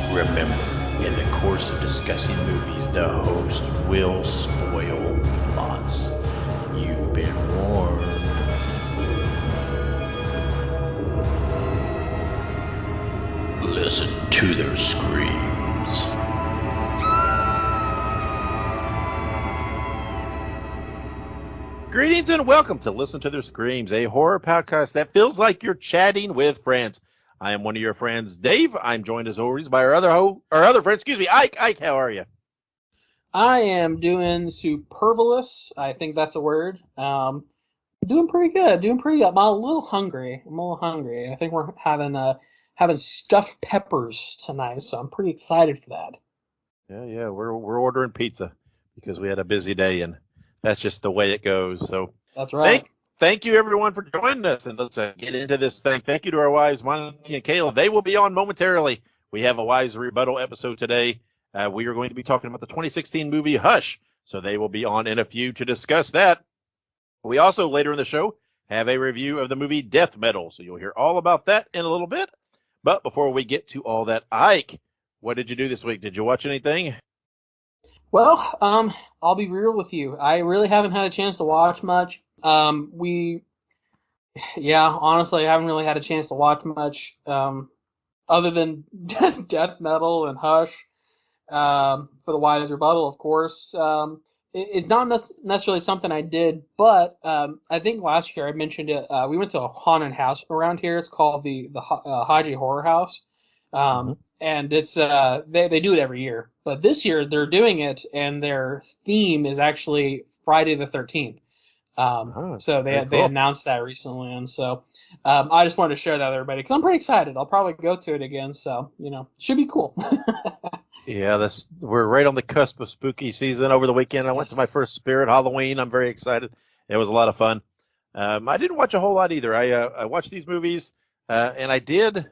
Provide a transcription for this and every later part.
Remember, in the course of discussing movies, the host will spoil plots. You've been warned. Listen to their screams. Greetings and welcome to Listen to Their Screams, a horror podcast that feels like you're chatting with friends. I am one of your friends, Dave. I'm joined as always by our other friend, Ike. Ike, how are you? I am doing superfluous. I think that's a word. Doing pretty good. I'm a little hungry. I think we're having stuffed peppers tonight, so I'm pretty excited for that. Yeah. We're ordering pizza because we had a busy day, and that's just the way it goes. So that's right. Thank you, everyone, for joining us, and let's get into this thing. Thank you to our wives, Monica and Kayla. They will be on momentarily. We have a Wives Rebuttal episode today. We are going to be talking about the 2016 movie Hush, so they will be on in a few to discuss that. We also, later in the show, have a review of the movie Death Metal, so you'll hear all about that in a little bit. But before we get to all that, Ike, what did you do this week? Did you watch anything? Well, I'll be real with you. I really haven't had a chance to watch much. Honestly, I haven't really had a chance to watch much, other than Death Metal and Hush, for the Wise Rebuttal, of course. It's not necessarily something I did, but, I think last year I mentioned it, we went to a haunted house around here. It's called the Haji Horror House. And it's, they do it every year, but this year they're doing it and their theme is actually Friday the 13th. So they announced that recently, and so I just wanted to share that with everybody because I'm pretty excited. I'll probably go to it again, so should be cool. Yeah, we're right on the cusp of spooky season. Over the weekend, I went to my first Spirit Halloween. I'm very excited. It was a lot of fun. I didn't watch a whole lot either. I watched these movies, and I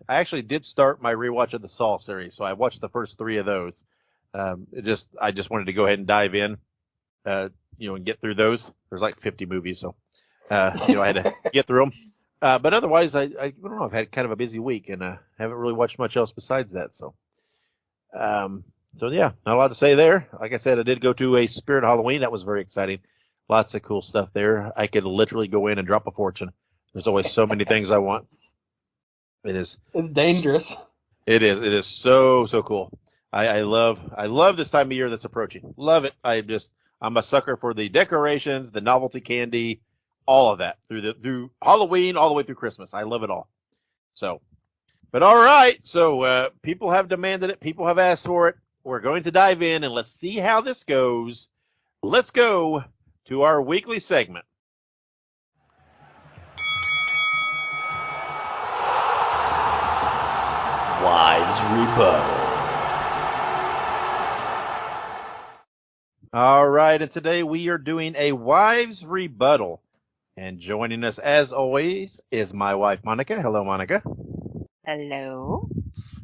actually did start my rewatch of the Saw series. So I watched the first 3 of those. I just wanted to go ahead and dive in. And get through those. There's like 50 movies, so I had to get through them. But otherwise, I don't know. I've had kind of a busy week, and haven't really watched much else besides that. So yeah, not a lot to say there. Like I said, I did go to a Spirit Halloween. That was very exciting. Lots of cool stuff there. I could literally go in and drop a fortune. There's always so many things I want. It's dangerous. It is so cool. I love this time of year that's approaching. Love it. I'm a sucker for the decorations, the novelty candy, all of that through Halloween all the way through Christmas. I love it all. So, but all right. So people have demanded it. People have asked for it. We're going to dive in and let's see how this goes. Let's go to our weekly segment. Wives Rebuttal. All right, and today we are doing a Wives Rebuttal. And joining us, as always, is my wife, Monica. Hello, Monica. Hello.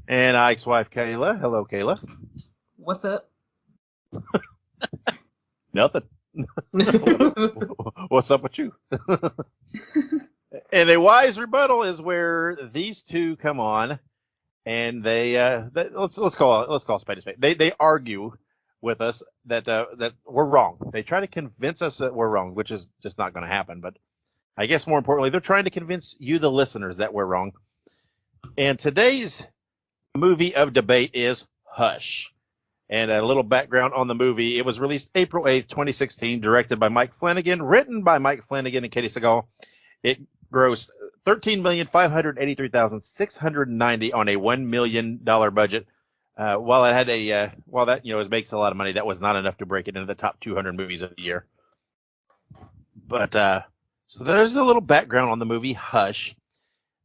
And Ike's wife, Kayla. Hello, Kayla. What's up? Nothing. What's up with you? And a Wives Rebuttal is where these two come on, and they let's call a spade a spade. They argue with us that we're wrong. They try to convince us that we're wrong, which is just not going to happen. But I guess more importantly, they're trying to convince you, the listeners, that we're wrong. And today's movie of debate is Hush. And a little background on the movie. It was released April 8th, 2016, directed by Mike Flanagan, written by Mike Flanagan and Katie Segal. It grossed $13,583,690 on a $1 million budget. While that makes a lot of money, that was not enough to break it into the top 200 movies of the year. But so there's a little background on the movie Hush,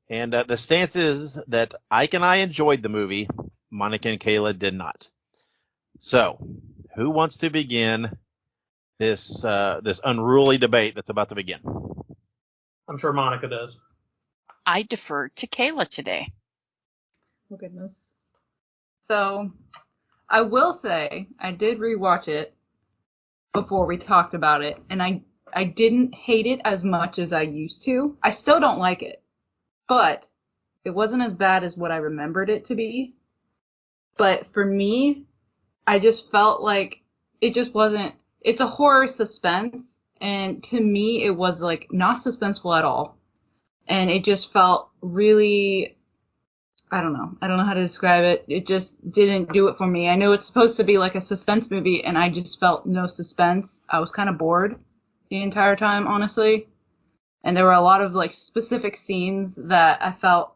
and the stance is that Ike and I enjoyed the movie, Monica and Kayla did not. So, who wants to begin this unruly debate that's about to begin? I'm sure Monica does. I defer to Kayla today. Oh, goodness. So, I will say, I did rewatch it before we talked about it, and I didn't hate it as much as I used to. I still don't like it, but it wasn't as bad as what I remembered it to be. But for me, I just felt like it just wasn't. It's a horror suspense, and to me, it was like not suspenseful at all, and it just felt really. I don't know. I don't know how to describe it. It just didn't do it for me. I know it's supposed to be like a suspense movie, and I just felt no suspense. I was kind of bored the entire time, honestly. And there were a lot of like specific scenes that I felt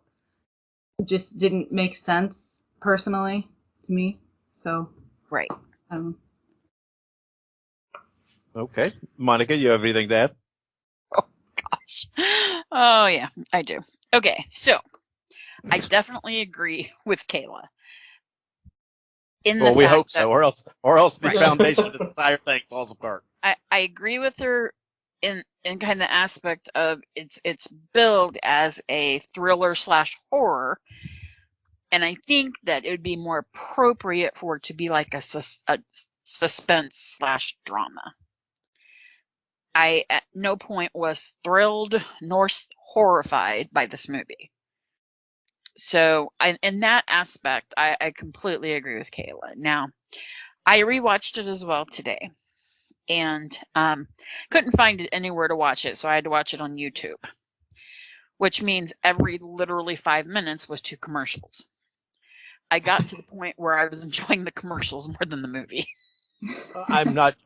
just didn't make sense personally to me. So, Right. Okay, Monica, you have anything to add? Oh, gosh. Oh, yeah, I do. Okay, so I definitely agree with Kayla. Well, we hope That, so, or else the Right. foundation of this entire thing falls apart. I agree with her in kind of the aspect of it's billed as a thriller / horror, and I think that it would be more appropriate for it to be like a suspense / drama. I at no point was thrilled nor horrified by this movie. So in that aspect, I completely agree with Kayla. Now, I rewatched it as well today, and couldn't find it anywhere to watch it, so I had to watch it on YouTube, which means every literally 5 minutes was 2 commercials. I got to the point where I was enjoying the commercials more than the movie. I'm not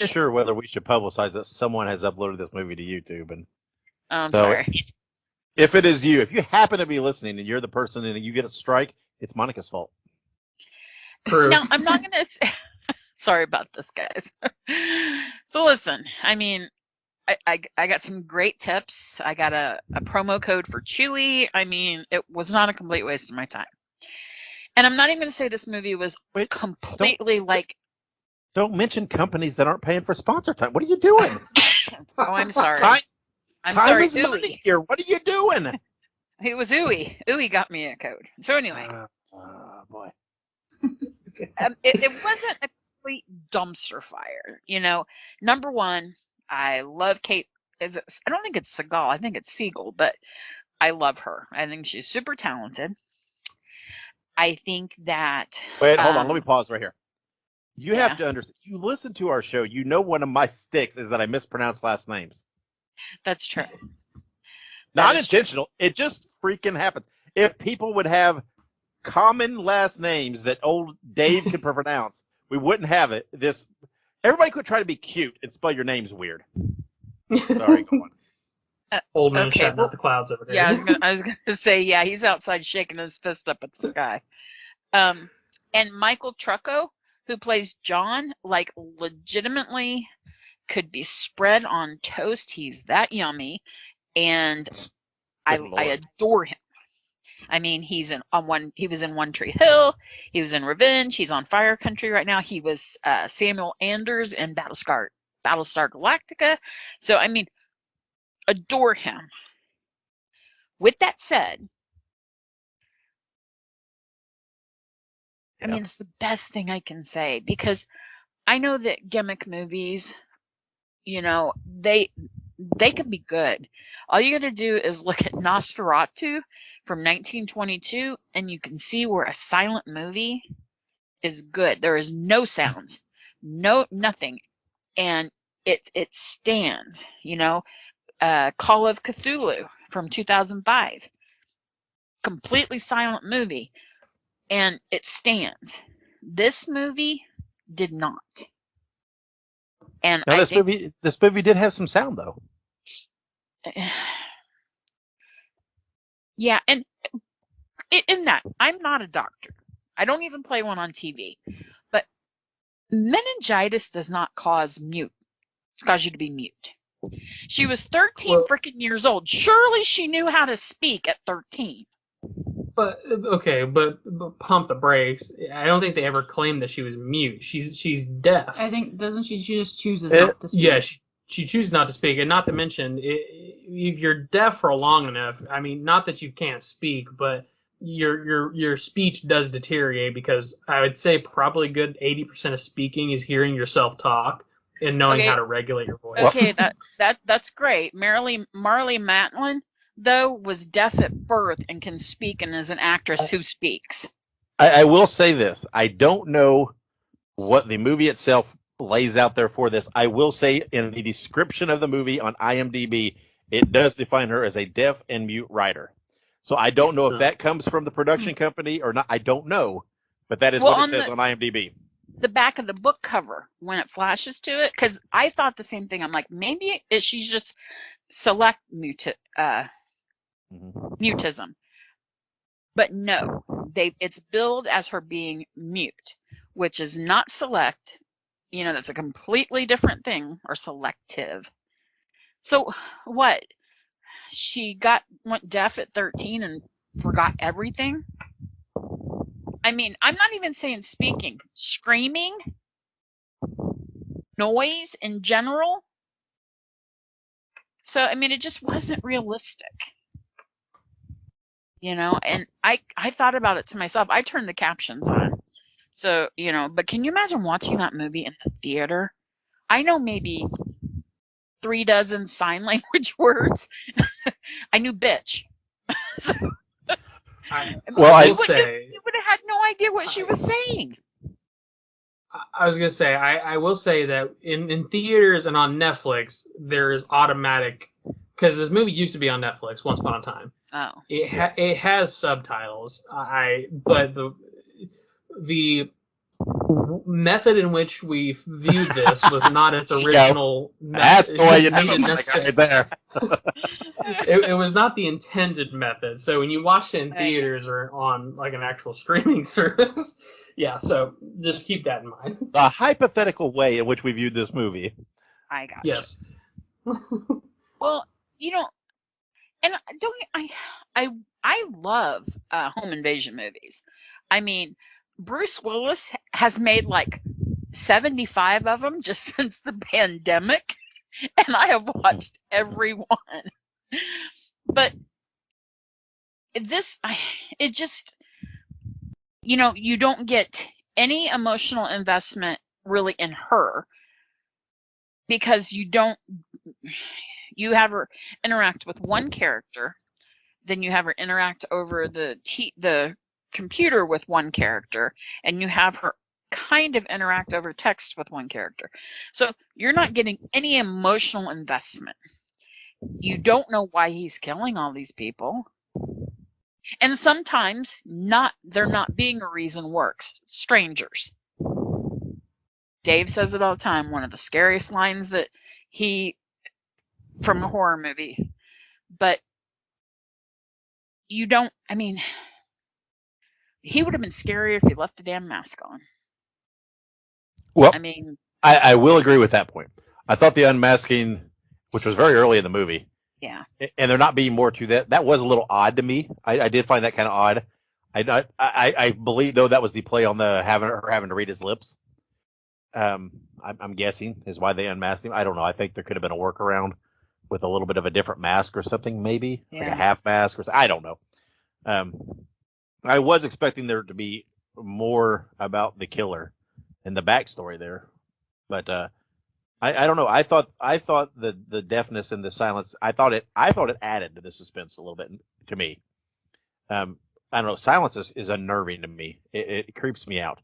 sure whether we should publicize that someone has uploaded this movie to YouTube, and I'm so sorry. if it is you, if you happen to be listening and you're the person and you get a strike, it's Monica's fault. True. Now, I'm not going to... Sorry about this, guys. So listen, I mean, I got some great tips. I got a promo code for Chewy. I mean, it was not a complete waste of my time. And I'm not even going to say this movie was completely like... Don't mention companies that aren't paying for sponsor time. What are you doing? Oh, I'm sorry. I'm time sorry. is money here. What are you doing? It was Ooey. Ooey got me a code. So anyway. Boy. It wasn't a complete dumpster fire. You know, number one, I love Kate. I don't think it's Seagal. I think it's Siegel, but I love her. I think she's super talented. I think that... Wait, hold on. Let me pause right here. You Yeah. have to understand. You listen to our show. You know one of my sticks is that I mispronounce last names. That's true. Not is true. intentional. It just freaking happens. If people would have common last names that old Dave could pronounce, we wouldn't have it. Everybody could try to be cute and spell your names weird. Sorry, go on. Old man Okay, shouting well, out the clouds over there. Yeah, I was gonna say, yeah, he's outside shaking his fist up at the sky. And Michael Trucco, who plays John, like legitimately could be spread on toast. He's that yummy, and I adore him. I mean, he was in One Tree Hill, he was in Revenge, he's on Fire Country right now. He was Samuel Anders in Battlestar Galactica. So I mean, adore him. With that said, I mean, it's the best thing I can say, because I know that gimmick movies, you know, they can be good. All you got to do is look at Nosferatu from 1922, and you can see where a silent movie is good. There is no sounds, nothing, and it stands. You know, Call of Cthulhu from 2005, completely silent movie, and it stands. This movie did not. And now, this movie did have some sound, though. Yeah, and in that, I'm not a doctor. I don't even play one on TV. But meningitis does not cause you to be mute. She was 13 freaking years old. Surely she knew how to speak at 13. But okay, but pump the brakes. I don't think they ever claimed that she was mute. She's deaf. I think she just chooses not to speak? Yeah, she chooses not to speak, and not to mention if you're deaf for long enough. I mean, not that you can't speak, but your speech does deteriorate, because I would say probably good 80% of speaking is hearing yourself talk and knowing how to regulate your voice. Okay, that's great. Marley Matlin, though, was deaf at birth and can speak, and is an actress who speaks. I will say this. I don't know what the movie itself lays out there for this. I will say in the description of the movie on IMDb, it does define her as a deaf and mute writer. So I don't know if that comes from the production company or not. I don't know, but that is Well, what it on says on IMDb. the back of the book cover, when it flashes to it, because I thought the same thing. I'm like, maybe she's just select mutism, but no, it's billed as her being mute, which is not select. That's a completely different thing, or selective. So what? She went deaf at 13 and forgot everything. I mean, I'm not even saying speaking, screaming, noise in general. So, I mean, it just wasn't realistic, and I thought about it to myself. I turned the captions on. So, but can you imagine watching that movie in the theater? I know maybe 36 sign language words. I knew bitch. So, I you will say, would have had no idea what she was saying. I was gonna say, I will say that in theaters and on Netflix, there is automatic, because this movie used to be on Netflix once upon a time. Oh. It has subtitles. But the method in which we viewed this was not its original That's method. the way you do it. Right there. It was not the intended method. So when you watch it in theaters or on like an actual streaming service, yeah. So just keep that in mind. The hypothetical way in which we viewed this movie. I got Yes. Well, and I love home invasion movies. I mean, Bruce Willis has made like 75 of them just since the pandemic, and I have watched every one. But it just, you don't get any emotional investment really in her, because you have her interact with one character, then you have her interact over the computer with one character, and you have her kind of interact over text with one character. So you're not getting any emotional investment. You don't know why he's killing all these people. And sometimes there not being a reason works. Strangers. Dave says it all the time. One of the scariest lines from a horror movie. But he would have been scarier if he left the damn mask on. Well, I will agree with that point. I thought the unmasking, which was very early in the movie, yeah, and there not being more to that was a little odd to me. I did find that kind of odd. I believe though that was the play on the having to read his lips. I'm guessing is why they unmasked him. I don't know. I think there could have been a workaround with a little bit of a different mask or something, maybe like a half mask or something. I don't know. I was expecting there to be more about the killer and the backstory there, but I don't know. I thought the deafness and the silence. I thought it added to the suspense a little bit to me. I don't know. Silence is unnerving to me. It creeps me out,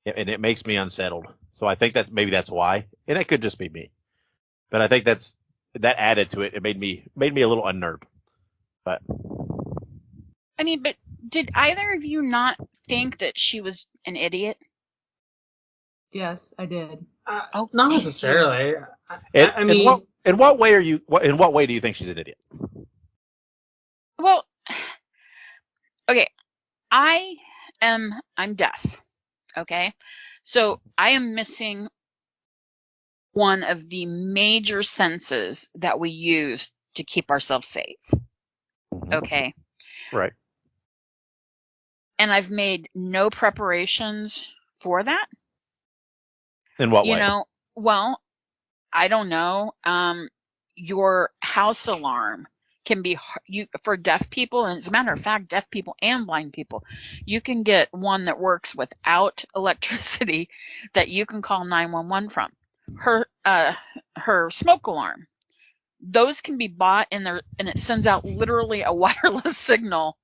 and it makes me unsettled. So I think that's why, and it could just be me, but I think that added to it. It made me a little unnerved. But but did either of you not think that she was an idiot? Yes, I did. Not necessarily. In what way do you think she's an idiot? Well, okay, I'm deaf. Okay, so I am missing one of the major senses that we use to keep ourselves safe. Mm-hmm. Okay. Right. And I've made no preparations for that. In what way? Well, I don't know. Your house alarm can be for deaf people, and as a matter of fact, deaf people and blind people, you can get one that works without electricity that you can call 911 from. Her smoke alarm, those can be bought and it sends out literally a wireless signal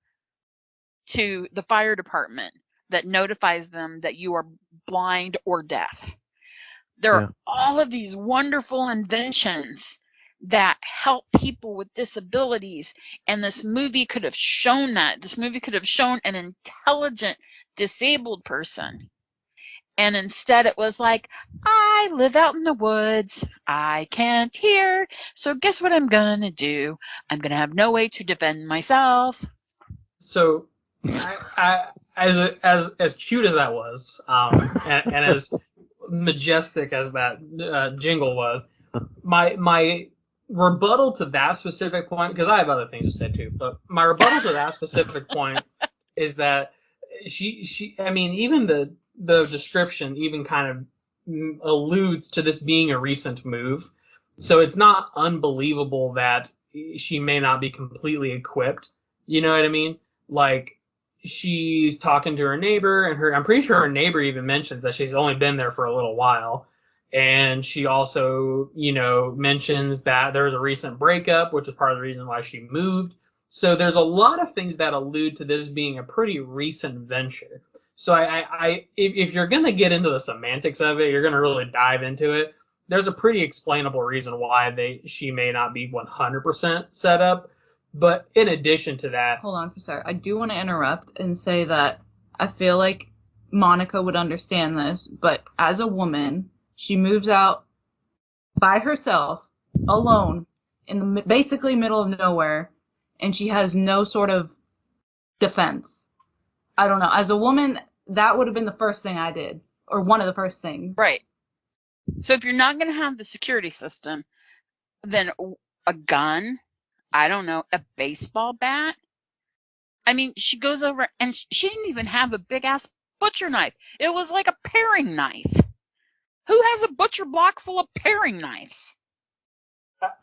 to the fire department. that notifies them that you are blind or deaf. There are all of these wonderful inventions that help people with disabilities, and this movie could have shown that. This movie could have shown an intelligent disabled person. And instead it was like, I live out in the woods. I can't hear. So guess what I'm going to do? I'm going to have no way to defend myself. So, as cute as that was, and as majestic as that jingle was, my rebuttal to that specific point, because I have other things to say too, but my rebuttal to that specific point is that I mean, even the description even kind of alludes to this being a recent move. So it's not unbelievable that she may not be completely equipped. You know what I mean? Like, she's talking to her neighbor, and I'm pretty sure her neighbor even mentions that she's only been there for a little while. And she also, mentions that there was a recent breakup, which is part of the reason why she moved. So there's a lot of things that allude to this being a pretty recent venture. So if you're going to get into the semantics of it, you're going to really dive into it. There's a pretty explainable reason why she may not be 100% set up. But in addition to that... Hold on for a second. I do want to interrupt and say that I feel like Monica would understand this, but as a woman, she moves out by herself, alone, in the basically middle of nowhere, and she has no sort of defense. I don't know. As a woman, that would have been the first thing I did, or one of the first things. Right. So if you're not going to have the security system, then a gun, I don't know, a baseball bat. I mean, she goes over and she didn't even have a big ass butcher knife. It was like a paring knife. Who has a butcher block full of paring knives?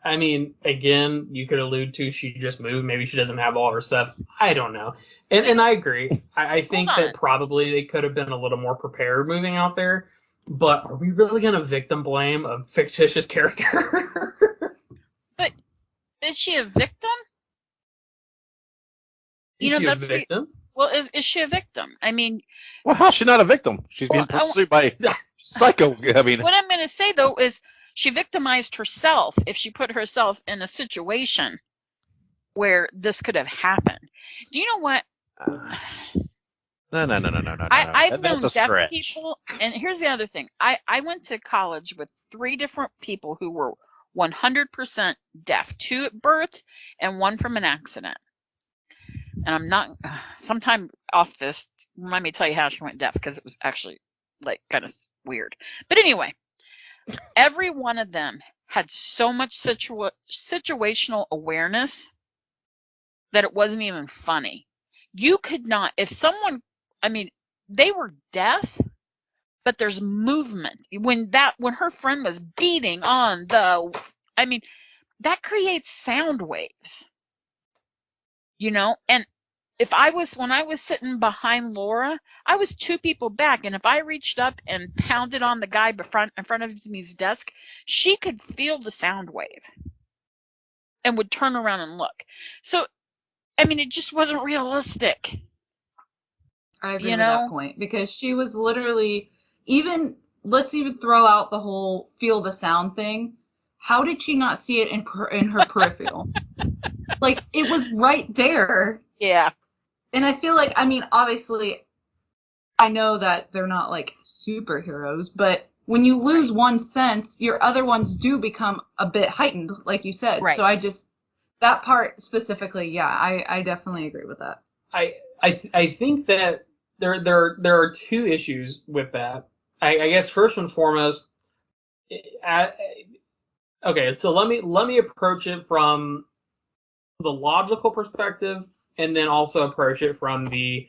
I mean, again, you could allude to she just moved. Maybe she doesn't have all her stuff. I don't know. And I agree. I think that probably they could have been a little more prepared moving out there. But are we really going to victim blame a fictitious character? But is she a victim? Is she a victim? Well, is she a victim? I mean... Well, how's she not a victim? She's being pursued by psycho. I mean... What I'm going to say, though, is she victimized herself if she put herself in a situation where this could have happened. Do you know what? No. I've known That's a deaf stretch. people, and here's the other thing. I went to college with 3 different people who were 100% deaf, 2 at birth and 1 from an accident. And I'm not, sometime off this, remind me to tell you how she went deaf, because it was actually like kind of weird. But anyway, every one of them had so much situational awareness that it wasn't even funny. You could not, if someone, I mean, they were deaf, but there's movement. When her friend was beating on that creates sound waves. And when I was sitting behind Laura, I was 2 people back, and if I reached up and pounded on the guy in front of me's desk, she could feel the sound wave and would turn around and look. So, I mean, it just wasn't realistic. I agree with that point, because she was literally, let's even throw out the whole feel the sound thing. How did she not see it in her peripheral? Like, it was right there. Yeah. And I feel like, I mean, obviously, I know that they're not like superheroes, but when you lose one sense, your other ones do become a bit heightened, like you said. Right. So that part specifically, yeah, I definitely agree with that. I think that there are 2 issues with that. I guess first and foremost, okay, so let me approach it from the logical perspective, and then also approach it from the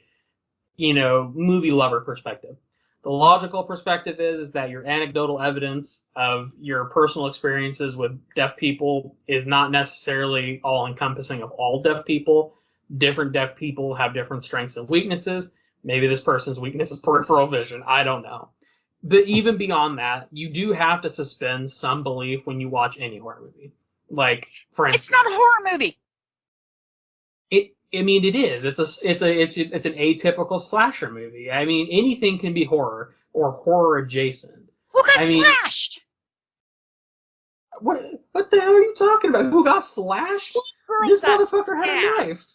movie lover perspective. The logical perspective is that your anecdotal evidence of your personal experiences with deaf people is not necessarily all encompassing of all deaf people. Different deaf people have different strengths and weaknesses. Maybe this person's weakness is peripheral vision. I don't know. But even beyond that, you do have to suspend some belief when you watch any horror movie. Like, for instance, it's not a horror movie. I mean, it is. It's an atypical slasher movie. I mean, anything can be horror or horror adjacent. Who got I mean, slashed? what the hell are you talking about? Who got slashed? Girl This got motherfucker had a stabbed. knife.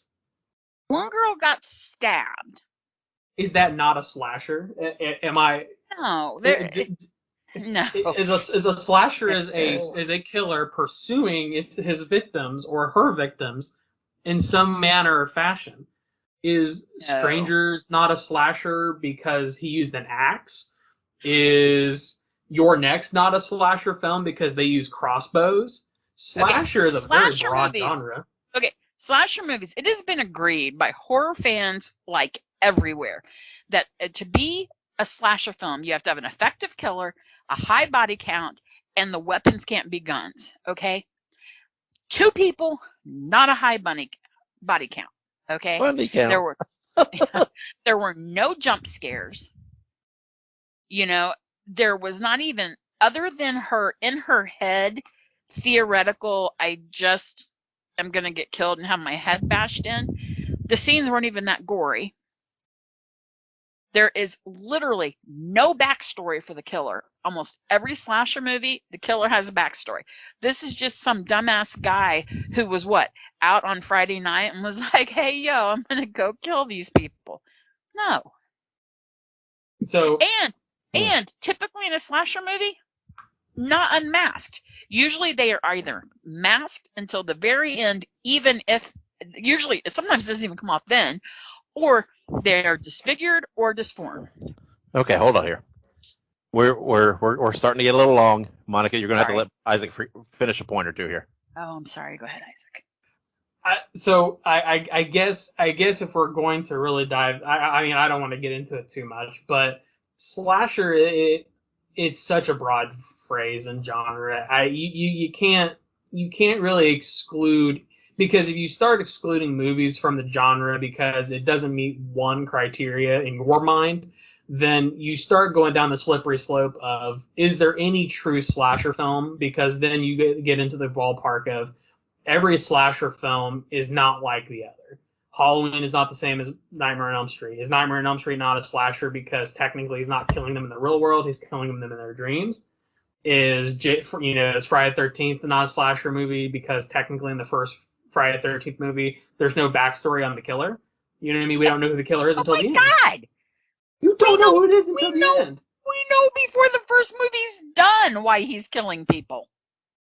One girl got stabbed. Is that not a slasher? Am I? No, no. Is a slasher is a killer pursuing his victims or her victims in some manner or fashion. Is No. Strangers not a slasher because he used an axe? Is Your Next not a slasher film because they use crossbows? Slasher is a very Slasher broad movies. genre. Okay, slasher movies. It has been agreed by horror fans like everywhere that to be a slasher film, you have to have an effective killer, a high body count, and the weapons can't be guns. Okay, 2 people, not a high body count. Okay, Bundy count. there were no jump scares. You know, there was not even, other than her in her head theoretical, I just am going to get killed and have my head bashed in. The scenes weren't even that gory. There is literally no backstory for the killer. Almost every slasher movie, the killer has a backstory. This is just some dumbass guy who was out on Friday night and was like, hey, yo, I'm going to go kill these people. No. So And typically in a slasher movie, not unmasked. Usually they are either masked until the very end, even if usually sometimes it doesn't even come off then, or they're disfigured or disformed. Okay, hold on here. We're starting to get a little long. Monica, you're going to have to let Isaac finish a point or two here. Oh, I'm sorry. Go ahead, Isaac. I guess if we're going to really dive, I mean, I don't want to get into it too much, but slasher is such a broad phrase and genre. You can't really exclude, because if you start excluding movies from the genre because it doesn't meet one criteria in your mind, then you start going down the slippery slope of, is there any true slasher film? Because then you get into the ballpark of every slasher film is not like the other. Halloween is not the same as Nightmare on Elm Street. Is Nightmare on Elm Street not a slasher because technically he's not killing them in the real world, he's killing them in their dreams? Is Friday the 13th not a slasher movie because technically in the first Friday the 13th movie there's no backstory on the killer? You know what I mean? We don't know who the killer is until the end. God! You don't know who it is until the end. We know before the first movie's done why he's killing people.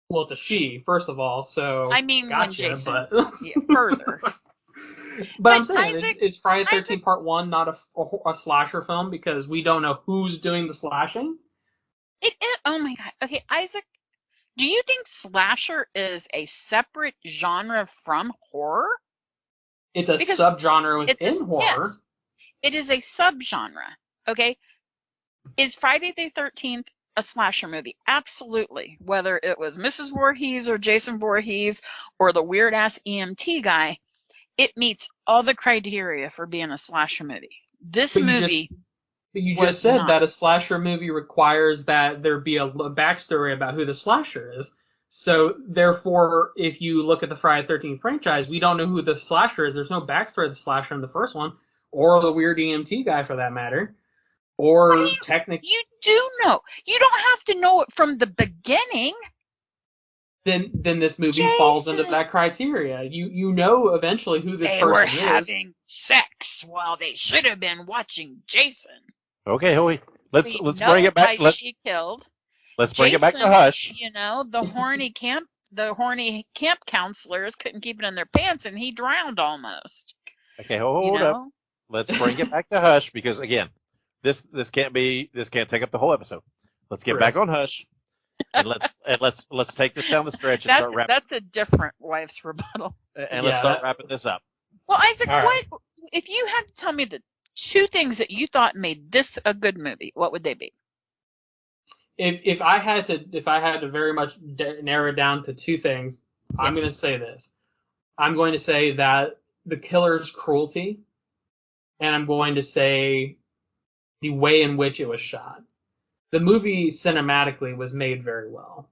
Well, it's a she, first of all, so I mean, gotcha, when Jason, but further. But I'm saying, Isaac, is Friday the 13th Part 1 not a slasher film because we don't know who's doing the slashing? It is. Oh my God. Okay, Isaac, do you think slasher is a separate genre from horror? It's a subgenre within horror. Yes, it is a subgenre. Okay, is Friday the 13th a slasher movie? Absolutely. Whether it was Mrs. Voorhees or Jason Voorhees or the weird ass EMT guy, it meets all the criteria for being a slasher movie. This movie. You just said that a slasher movie requires that there be a backstory about who the slasher is. So, therefore, if you look at the Friday the 13th franchise, we don't know who the slasher is. There's no backstory of the slasher in the first one, or the weird EMT guy for that matter. Or technically, you do know. You don't have to know it from the beginning. Then this movie falls into that criteria. You know eventually who this person is. They were having sex while they should have been watching Jason. Okay, Hoey. Let's bring it back. Let's bring it back to Hush. You know, the horny camp counselors couldn't keep it in their pants, and he drowned almost. Okay, hold up. Let's bring it back to Hush because again, this can't take up the whole episode. Let's get back on Hush, and let's take this down the stretch and start wrapping. That's a different wife's rebuttal. And let's start wrapping this up. Well, Isaac, if you had to tell me the 2 things that you thought made this a good movie, what would they be? If I had to very much narrow it down to 2 things, yes. I'm going to say this. I'm going to say that the killer's cruelty, and I'm going to say the way in which it was shot. The movie cinematically was made very well.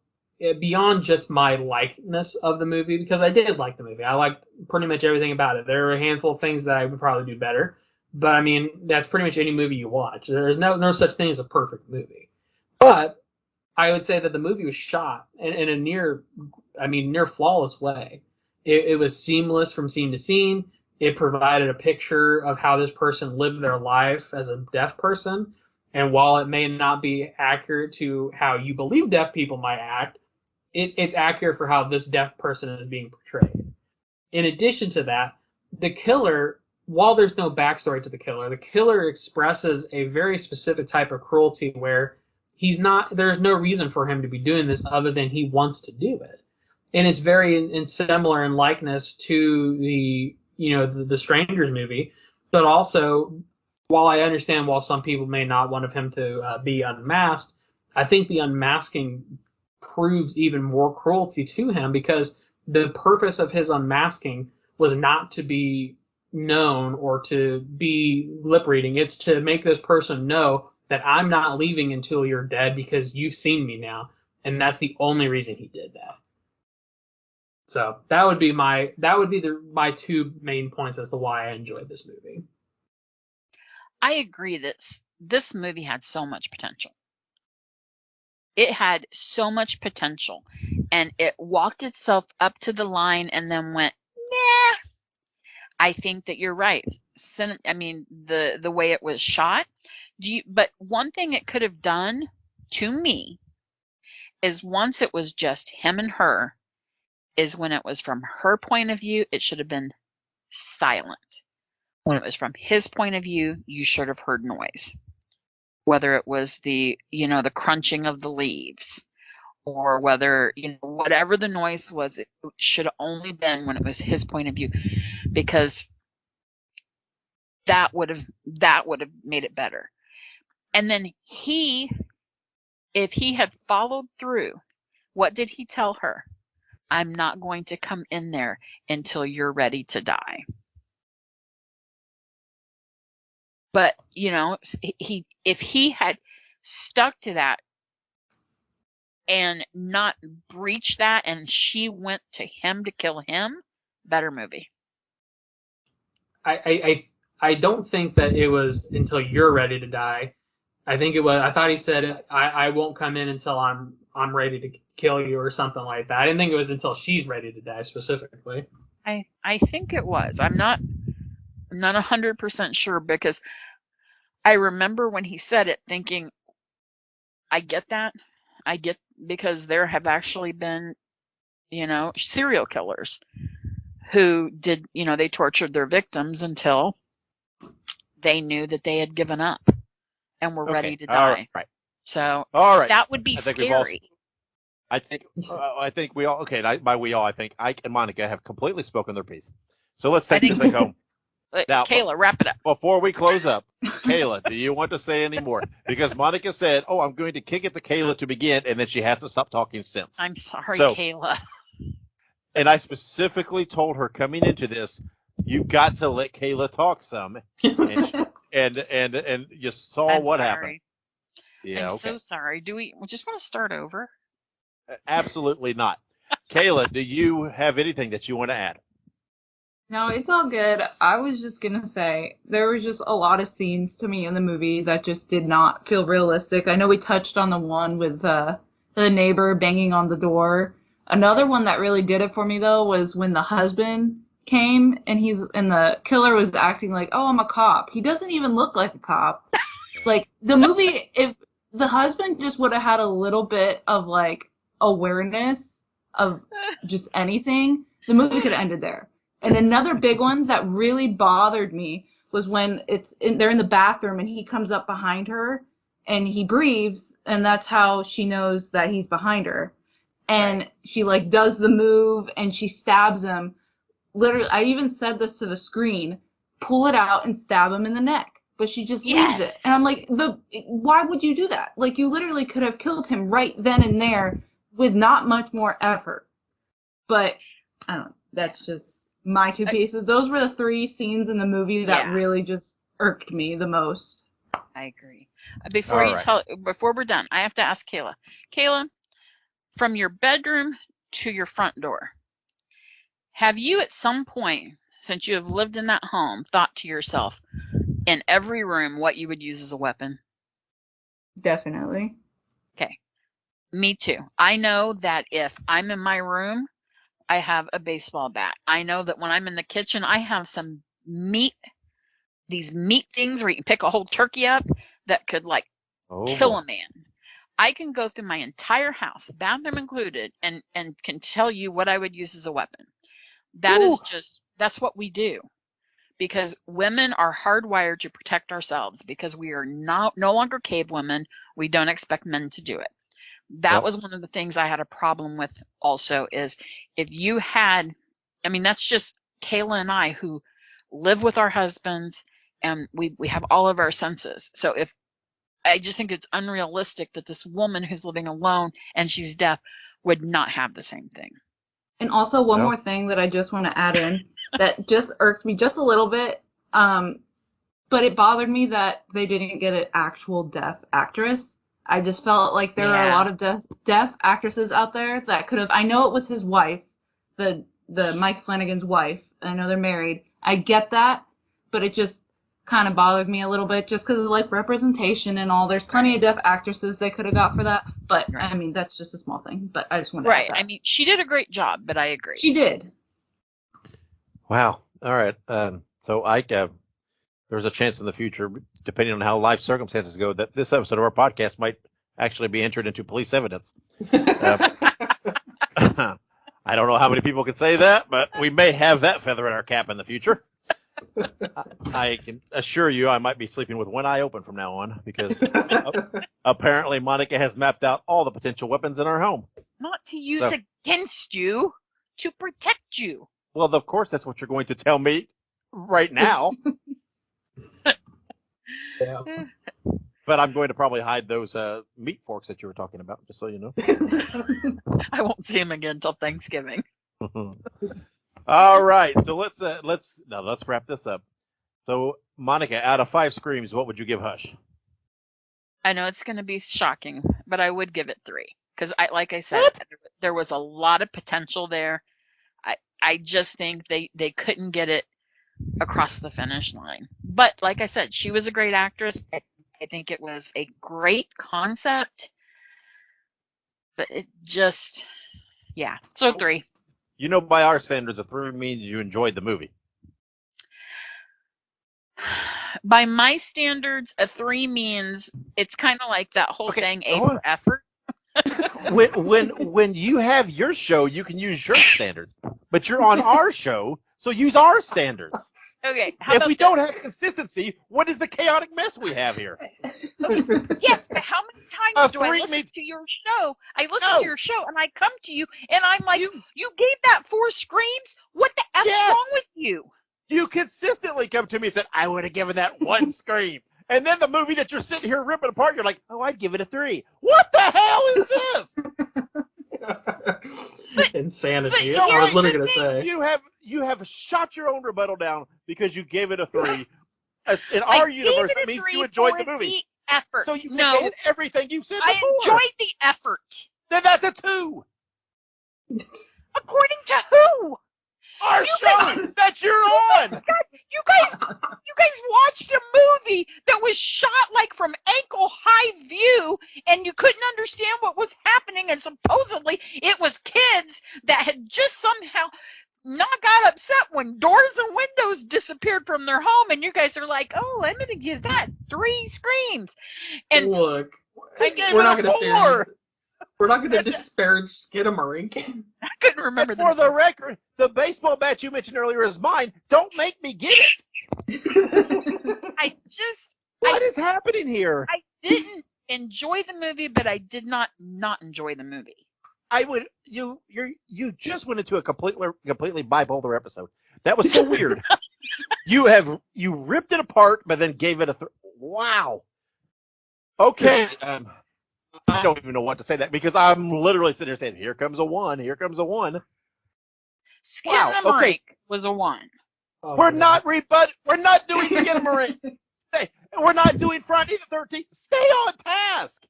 beyond just my likeness of the movie, because I did like the movie. I liked pretty much everything about it. There are a handful of things that I would probably do better, but I mean, that's pretty much any movie you watch. There's no such thing as a perfect movie. But I would say that the movie was shot in a near flawless way. It was seamless from scene to scene. It provided a picture of how this person lived their life as a deaf person. And while it may not be accurate to how you believe deaf people might act, it's accurate for how this deaf person is being portrayed. In addition to that, the killer, while there's no backstory to the killer expresses a very specific type of cruelty where there's no reason for him to be doing this other than he wants to do it. And it's very similar in likeness to the Strangers movie, but also, while I understand while some people may not want him to be unmasked, I think the unmasking proves even more cruelty to him, because the purpose of his unmasking was not to be known or to be lip reading. It's to make this person know that I'm not leaving until you're dead because you've seen me now. And that's the only reason he did that. So that would be my two main points as to why I enjoyed this movie. I agree that this movie had so much potential. It had so much potential, and it walked itself up to the line and then went, nah. I think that you're right. I mean, the way it was shot. But one thing it could have done, to me, is once it was just him and her, is when it was from her point of view, it should have been silent. When it was from his point of view, you should have heard noise. Whether it was the crunching of the leaves, or whether, whatever the noise was, it should have only been when it was his point of view, because that would have made it better. And then if he had followed through, what did he tell her? I'm not going to come in there until you're ready to die. But, if he had stuck to that and not breached that, and she went to him to kill him, better movie. I don't think that it was until you're ready to die. I thought he said, I won't come in until I'm ready to kill you, or something like that. I didn't think it was until she's ready to die specifically. I think it was. I'm not 100% sure, because I remember when he said it thinking, I get that. Because there have actually been, serial killers who did, they tortured their victims until they knew that they had given up and were ready to die. All right. So all right. That would be scary. I think we all, okay, by we all, I think Ike and Monica have completely spoken their piece. So let's take this thing home. Now, Kayla, wrap it up. Before we close up, Kayla, do you want to say any more? Because Monica said, I'm going to kick it to Kayla to begin, and then she has to stop talking since. I'm sorry, Kayla. And I specifically told her coming into this, you got to let Kayla talk some, and you saw what happened. Yeah, I'm so sorry. Do we just want to start over? Absolutely not. Kayla, do you have anything that you want to add? No, it's all good. I was just going to say there was just a lot of scenes to me in the movie that just did not feel realistic. I know we touched on the one with the neighbor banging on the door. Another one that really did it for me, though, was when the husband came and the killer was acting like, I'm a cop. He doesn't even look like a cop. Like, the movie, if the husband just would have had a little bit of, like, awareness of just anything, the movie could have ended there. And another big one that really bothered me was when they're in the bathroom and he comes up behind her and he breathes, and that's how she knows that he's behind her. And she does the move and she stabs him. Literally, I even said this to the screen, pull it out and stab him in the neck. But she just leaves it. And I'm like, why would you do that? Like, you literally could have killed him right then and there with not much more effort. But, I don't know, that's just my two pieces. Those were the three scenes in the movie that really just irked me the most. I agree. Before we're done, I have to ask Kayla. Kayla, from your bedroom to your front door. Have you at some point, since you have lived in that home, thought to yourself, in every room, what you would use as a weapon? Definitely. Okay. Me too. I know that if I'm in my room, I have a baseball bat. I know that when I'm in the kitchen, I have some meat, these meat things where you can pick a whole turkey up that could kill a man. I can go through my entire house, bathroom included, and can tell you what I would use as a weapon. That's what we do. Because women are hardwired to protect ourselves because we are no longer cave women. We don't expect men to do it. That was one of the things I had a problem with also is if you had, that's just Kayla and I who live with our husbands and we have all of our senses. So I just think it's unrealistic that this woman who's living alone and she's deaf would not have the same thing. And also one more thing that I just want to add in that just irked me just a little bit, but it bothered me that they didn't get an actual deaf actress. I just felt like there are a lot of deaf actresses out there that could have. I know it was his wife, the Mike Flanagan's wife. I know they're married. I get that, but it just kind of bothered me a little bit just because of representation and all. There's plenty of deaf actresses they could have got for that, but that's just a small thing. But I just wanted to add that. She did a great job, but I agree. She did. Wow. All right. So Ike, there's a chance in the future, depending on how life circumstances go, that this episode of our podcast might actually be entered into police evidence. I don't know how many people can say that, but we may have that feather in our cap in the future. I can assure you I might be sleeping with one eye open from now on because apparently Monica has mapped out all the potential weapons in our home. Not to use against you, to protect you. Well, of course, that's what you're going to tell me right now. Yeah. But I'm going to probably hide those meat forks that you were talking about, just so you know. I won't see them again until Thanksgiving. All right, so let's wrap this up. So, Monica, out of 5 screams, what would you give Hush? I know it's going to be shocking, but I would give it 3 because, like I said, What? there was a lot of potential there. I just think they couldn't get it across the finish line. But like I said, she was a great actress. I think it was a great concept, but it just, so 3. You know, by our standards, a 3 means you enjoyed the movie. By my standards, a 3 means it's kind of like that whole saying A for effort. When you have your show, you can use your standards, but you're on our show, so use our standards. Okay. If we don't have consistency, what is the chaotic mess we have here? Yes, but how many times do I listen to your show? I listen to your show, and I come to you, and I'm like, you gave that 4 screams? What the F's wrong with you? You consistently come to me and said, I would have given that 1 scream. And then the movie that you're sitting here ripping apart, you're like, oh, I'd give it a 3. What the hell is this? Insanity. So I was literally going to say. You have shot your own rebuttal down because you gave it a 3. In our universe, that means you enjoyed the movie. Effort. So you negated everything you've said before. I enjoyed the effort. Then that's a 2. According to who? Our show that you're on. You guys watched a movie that was shot from ankle high view, and you couldn't understand what was happening, and supposedly it was kids that had just somehow not got upset when doors and windows disappeared from their home, and you guys are like, oh, I'm gonna give that 3 screams. And look, we're not going to disparage Skidmarink. I couldn't remember. And for the record, the baseball bat you mentioned earlier is mine. Don't make me get it. What is happening here? I didn't enjoy the movie, but I did not enjoy the movie. You just went into a completely bipolar episode. That was so weird. You ripped it apart, but then gave it a wow. Okay. I don't even know what to say that because I'm literally sitting here saying, here comes a 1, here comes a 1. Skidmarink was a 1. Oh, we're not doing Skidmarink. We're not doing Friday the 13th. Stay on task.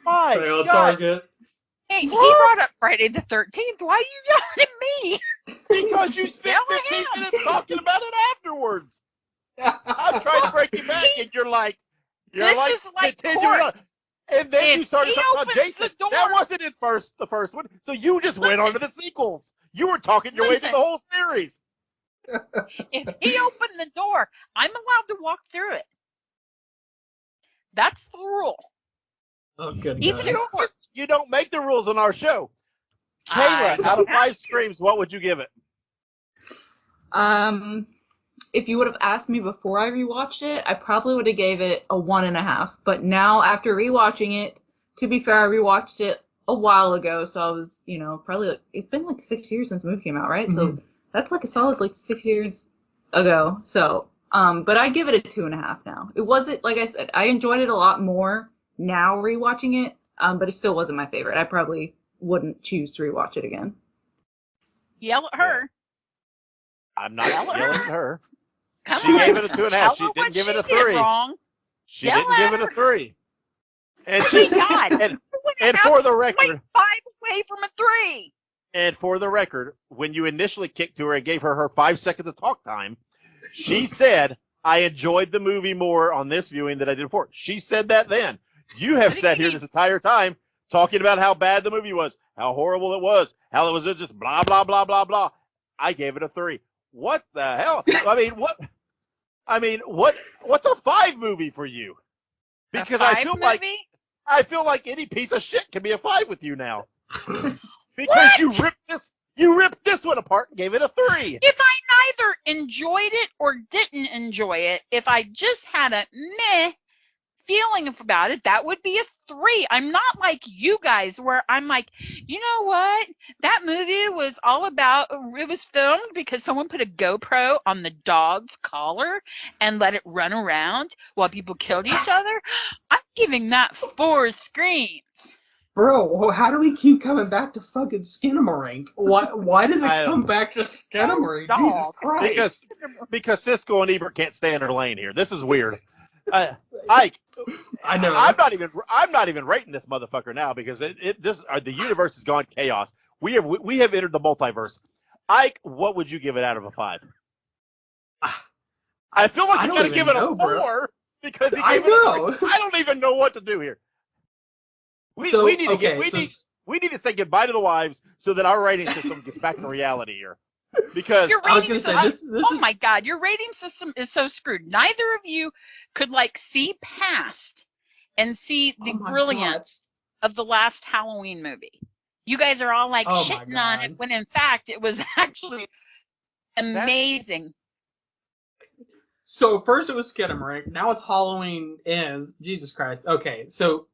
My Stay on God. target. Hey, he brought up Friday the 13th. Why are you yelling at me? Because you spent Yell at 15 him. minutes talking about it afterwards. I'm trying to break you back, and you're like This is like continuing on. court. And then If you started he talking about opens Jason. the door- That wasn't in the first one. So you just went on to the sequels. You were talking your way through the whole series. If he opened the door, I'm allowed to walk through it. That's the rule. Oh, good Even God. You don't make the rules on our show. I Kayla, out of don't 5 screams, what would you give it? If you would have asked me before I rewatched it, I probably would have gave it a 1.5. But now, after rewatching it, to be fair, I rewatched it a while ago, so I was, probably it's been like 6 years since the movie came out, right? Mm-hmm. So that's like a solid 6 years ago. So, but I give it a 2.5 now. It wasn't, like I said, I enjoyed it a lot more now rewatching it, but it still wasn't my favorite. I probably wouldn't choose to rewatch it again. yell at her. I'm not yelling at her. Come She on. gave it a 2.5. Tell She her didn't what give it a she did 3. wrong. She Yell didn't give at it a her. 3. And Oh she my God. and for the record, 0.5 away from a 3. And for the record, when you initially kicked to her and gave her 5 seconds of talk time, she said, I enjoyed the movie more on this viewing than I did before. She said that then. You have sat here this entire time talking about how bad the movie was, how horrible it was, how it was just blah, blah, blah, blah, blah. I gave it a 3. What the hell? What's a 5 movie for you? Because A 5 movie? I feel like any piece of shit can be a 5 with you now. Because What? you ripped this one apart and gave it a 3. If I neither enjoyed it or didn't enjoy it, if I just had a meh feeling about it, that would be a 3. I'm not like you guys where I'm like, you know what? That movie was all about, it was filmed because someone put a GoPro on the dog's collar and let it run around while people killed each other. I'm giving that 4 screens. Bro, how do we keep coming back to fucking Skinamarink? Why does it come back to Skinamarink? Oh, Jesus dog. Christ. Because Siskel and Ebert can't stay in their lane here. This is weird. Ike, I know. I'm not even rating this motherfucker now because the universe has gone chaos. We have entered the multiverse. Ike, what would you give it out of a 5? I feel like you got to give it a 4 because he gave it a 3. I don't even know what to do here. We need to say goodbye to the wives so that our rating system gets back to reality here. Because your rating system, my God, your rating system is so screwed. Neither of you could see past and see the brilliance of the last Halloween movie. You guys are all shitting on it when in fact it was actually amazing. So first it was Skinamarink, now it's Halloween Ends. Jesus Christ. Okay, so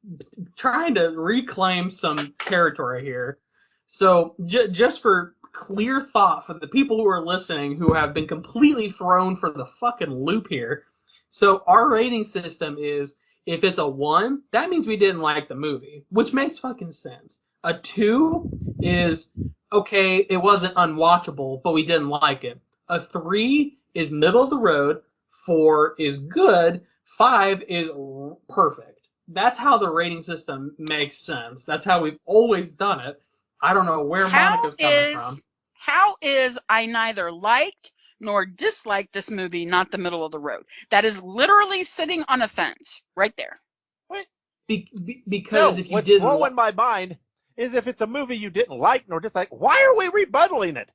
trying to reclaim some territory here. So just for clear thought for the people who are listening who have been completely thrown for the fucking loop here. So our rating system is, if it's a 1, that means we didn't like the movie, which makes fucking sense. A 2 is, okay, it wasn't unwatchable, but we didn't like it. A 3 is middle of the road. 4 is good. 5 is perfect. That's how the rating system makes sense. That's how we've always done it. I don't know where Monica's coming from. How is I neither liked nor disliked this movie not the middle of the road? That is literally sitting on a fence right there. What? Because if you didn't, what's blowing my mind is if it's a movie you didn't like nor dislike, why are we rebuttaling it?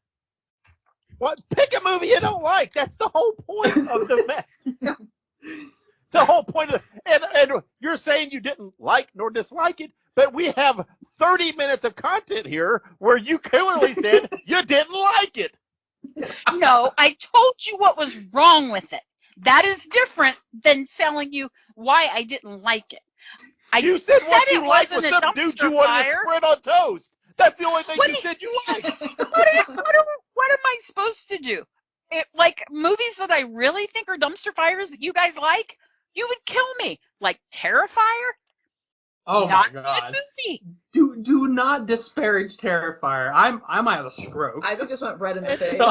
What? Pick a movie you don't like. That's the whole point of the mess. The whole point of and you're saying you didn't like nor dislike it, but we have 30 minutes of content here where you clearly said you didn't like it. No, I told you what was wrong with it. That is different than telling you why I didn't like it. You said what you liked was some dude you wanted to spread on toast. That's the only thing you said you liked. What am I supposed to do? Movies that I really think are dumpster fires that you guys like, you would kill me. Like Terrifier? Oh my God! Movie. Do not disparage Terrifier. I might have a stroke. I just went red in the face.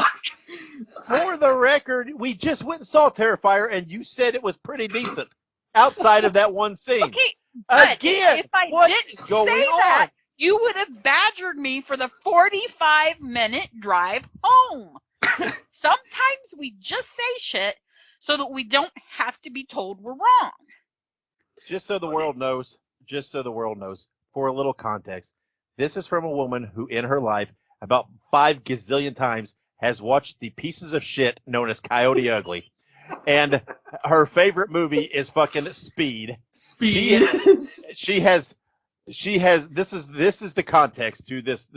For the record, we just went and saw Terrifier, and you said it was pretty decent outside of that one scene. Okay, again, if I what didn't is going say on? that, you would have badgered me for the 45-minute drive home. Sometimes we just say shit so that we don't have to be told we're wrong. Just so the world knows, for a little context, this is from a woman who in her life about 5 gazillion times has watched the pieces of shit known as Coyote Ugly. And her favorite movie is fucking Speed. Speed. She has this is the context to this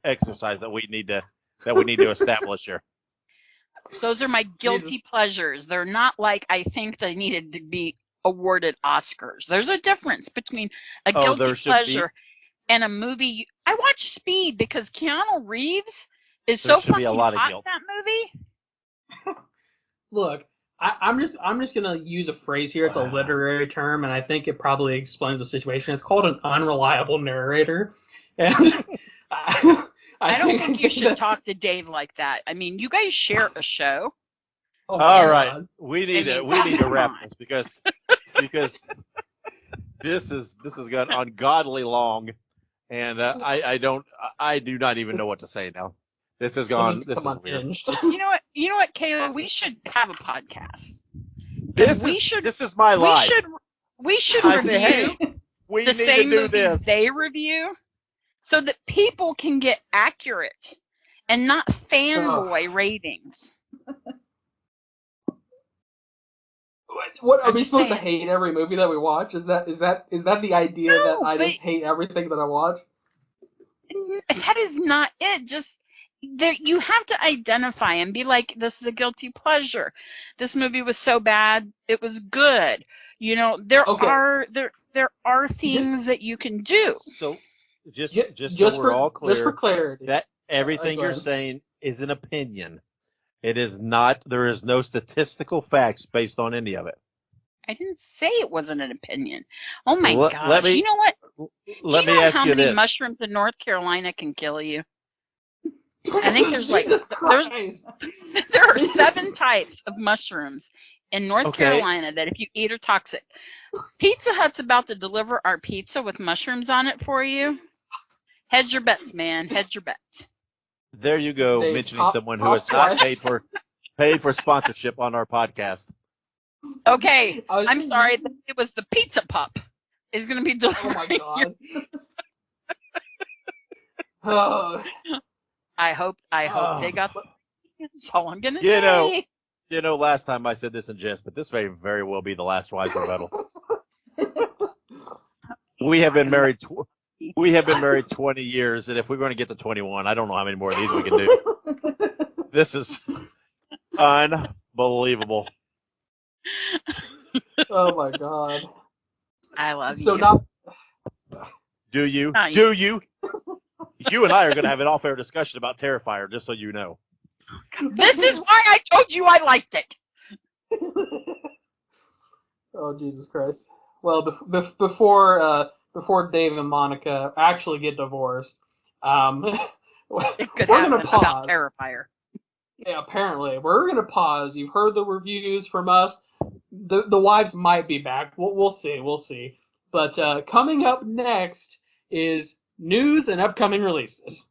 exercise that we need to establish here. Those are my guilty pleasures. They're not like I think they needed to be awarded Oscars. There's a difference between a guilty pleasure and a movie. I watched Speed because Keanu Reeves is so fucking hot in that movie. Look, I'm just gonna use a phrase here. It's a literary term, and I think it probably explains the situation. It's called an unreliable narrator. And I don't think you should talk to Dave like that. I mean, you guys share a show. Oh, all right, we need to wrap this because this has gone ungodly long, and I do not even know what to say now. This has gone. This is weird. You know what, Kayla? We should have a podcast. This is my life. We should review we the need same to do movies this. they review, so that people can get accurate and not fanboy ratings. What are we supposed to hate every movie that we watch? Is that the idea that I just hate everything that I watch? That is not it. Just you have to identify and be like, this is a guilty pleasure. This movie was so bad, it was good. You know, there are things that you can do. So just so we're all clear, just for clarity, that everything you're saying is an opinion. It is not. There is no statistical facts based on any of it. I didn't say it wasn't an opinion. Oh my gosh! You know what? Let Do you me know ask how you many this. mushrooms in North Carolina can kill you? I think there's there are 7 types of mushrooms in North Carolina that if you eat are toxic. Pizza Hut's about to deliver our pizza with mushrooms on it for you. Hedge your bets, man. Hedge your bets. There you go, Dave, mentioning someone who has not paid for sponsorship on our podcast. Okay, I'm sorry. It was the Pizza Pup is going to be delivering. Oh my god. I hope they got. That's all I'm gonna say. You know, last time I said this in jest, but this may very well be the last wise rebuttal. We have been married 20 years, and if we're going to get to 21, I don't know how many more of these we can do. This is unbelievable. Oh my god. I love you. So now, do you? Do you? You and I are going to have an off-air discussion about Terrifier, just so you know. This is why I told you I liked it. Oh Jesus Christ! Well, before Dave and Monica actually get divorced, it could we're happen gonna pause. About Terrifier. Yeah, apparently we're gonna pause. You've heard the reviews from us. The wives might be back. We'll see. But coming up next is news and upcoming releases.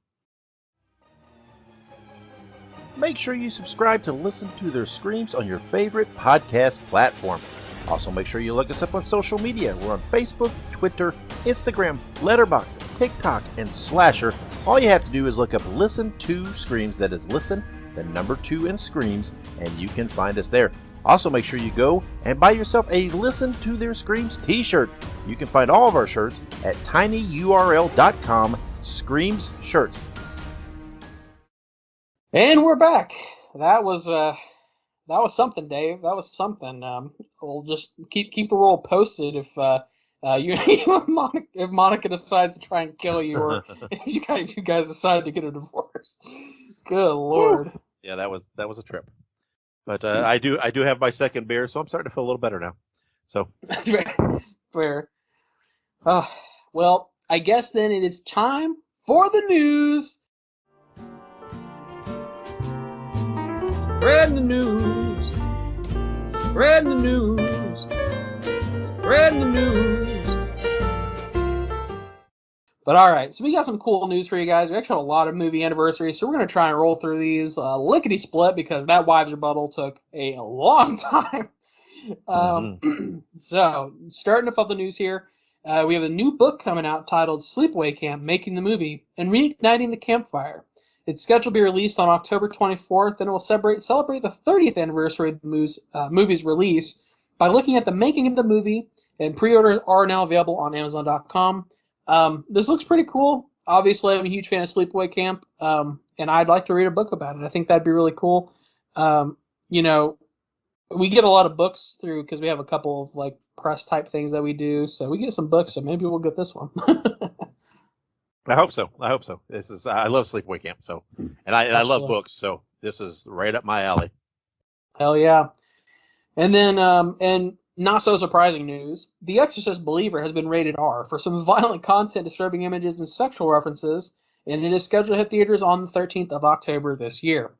Make sure you subscribe to Listen to Their Screams on your favorite podcast platform. Also, make sure you look us up on social media. We're on Facebook, Twitter, Instagram, Letterboxd, TikTok, and Slasher. All you have to do is look up Listen to Screams. That is Listen, the number 2 and Screams, and you can find us there. Also, make sure you go and buy yourself a Listen to Their Screams t-shirt. You can find all of our shirts at tinyurl.com/Screams Shirts. And we're back. That was something, Dave. That was something. We'll just keep the world posted if if Monica decides to try and kill you, or if you guys decide to get a divorce. Good Lord. Yeah, that was a trip. But I do have my second beer, so I'm starting to feel a little better now. So that's fair. Well, I guess then it is time for the news. Spread the news. Spread the news. Spread the news. But all right, so we got some cool news for you guys. We actually have a lot of movie anniversaries, so we're going to try and roll through these lickety split because that wives rebuttal took a long time. So starting up the news here, we have a new book coming out titled Sleepaway Camp: Making the Movie and Reigniting the Campfire. It's scheduled to be released on October 24th, and it will celebrate the 30th anniversary of the movie's release by looking at the making of the movie, and pre-orders are now available on Amazon.com. This looks pretty cool. Obviously, I'm a huge fan of Sleepaway Camp, and I'd like to read a book about it. I think that'd be really cool. You know, we get a lot of books through because we have a couple of like press type things that we do, so we get some books. So maybe we'll get this one. I hope so. I love Sleepaway Camp. So, and I love books. So this is right up my alley. Hell yeah! And then and not so surprising news: The Exorcist Believer has been rated R for some violent content, disturbing images, and sexual references, and it is scheduled to hit theaters on the 13th of October this year.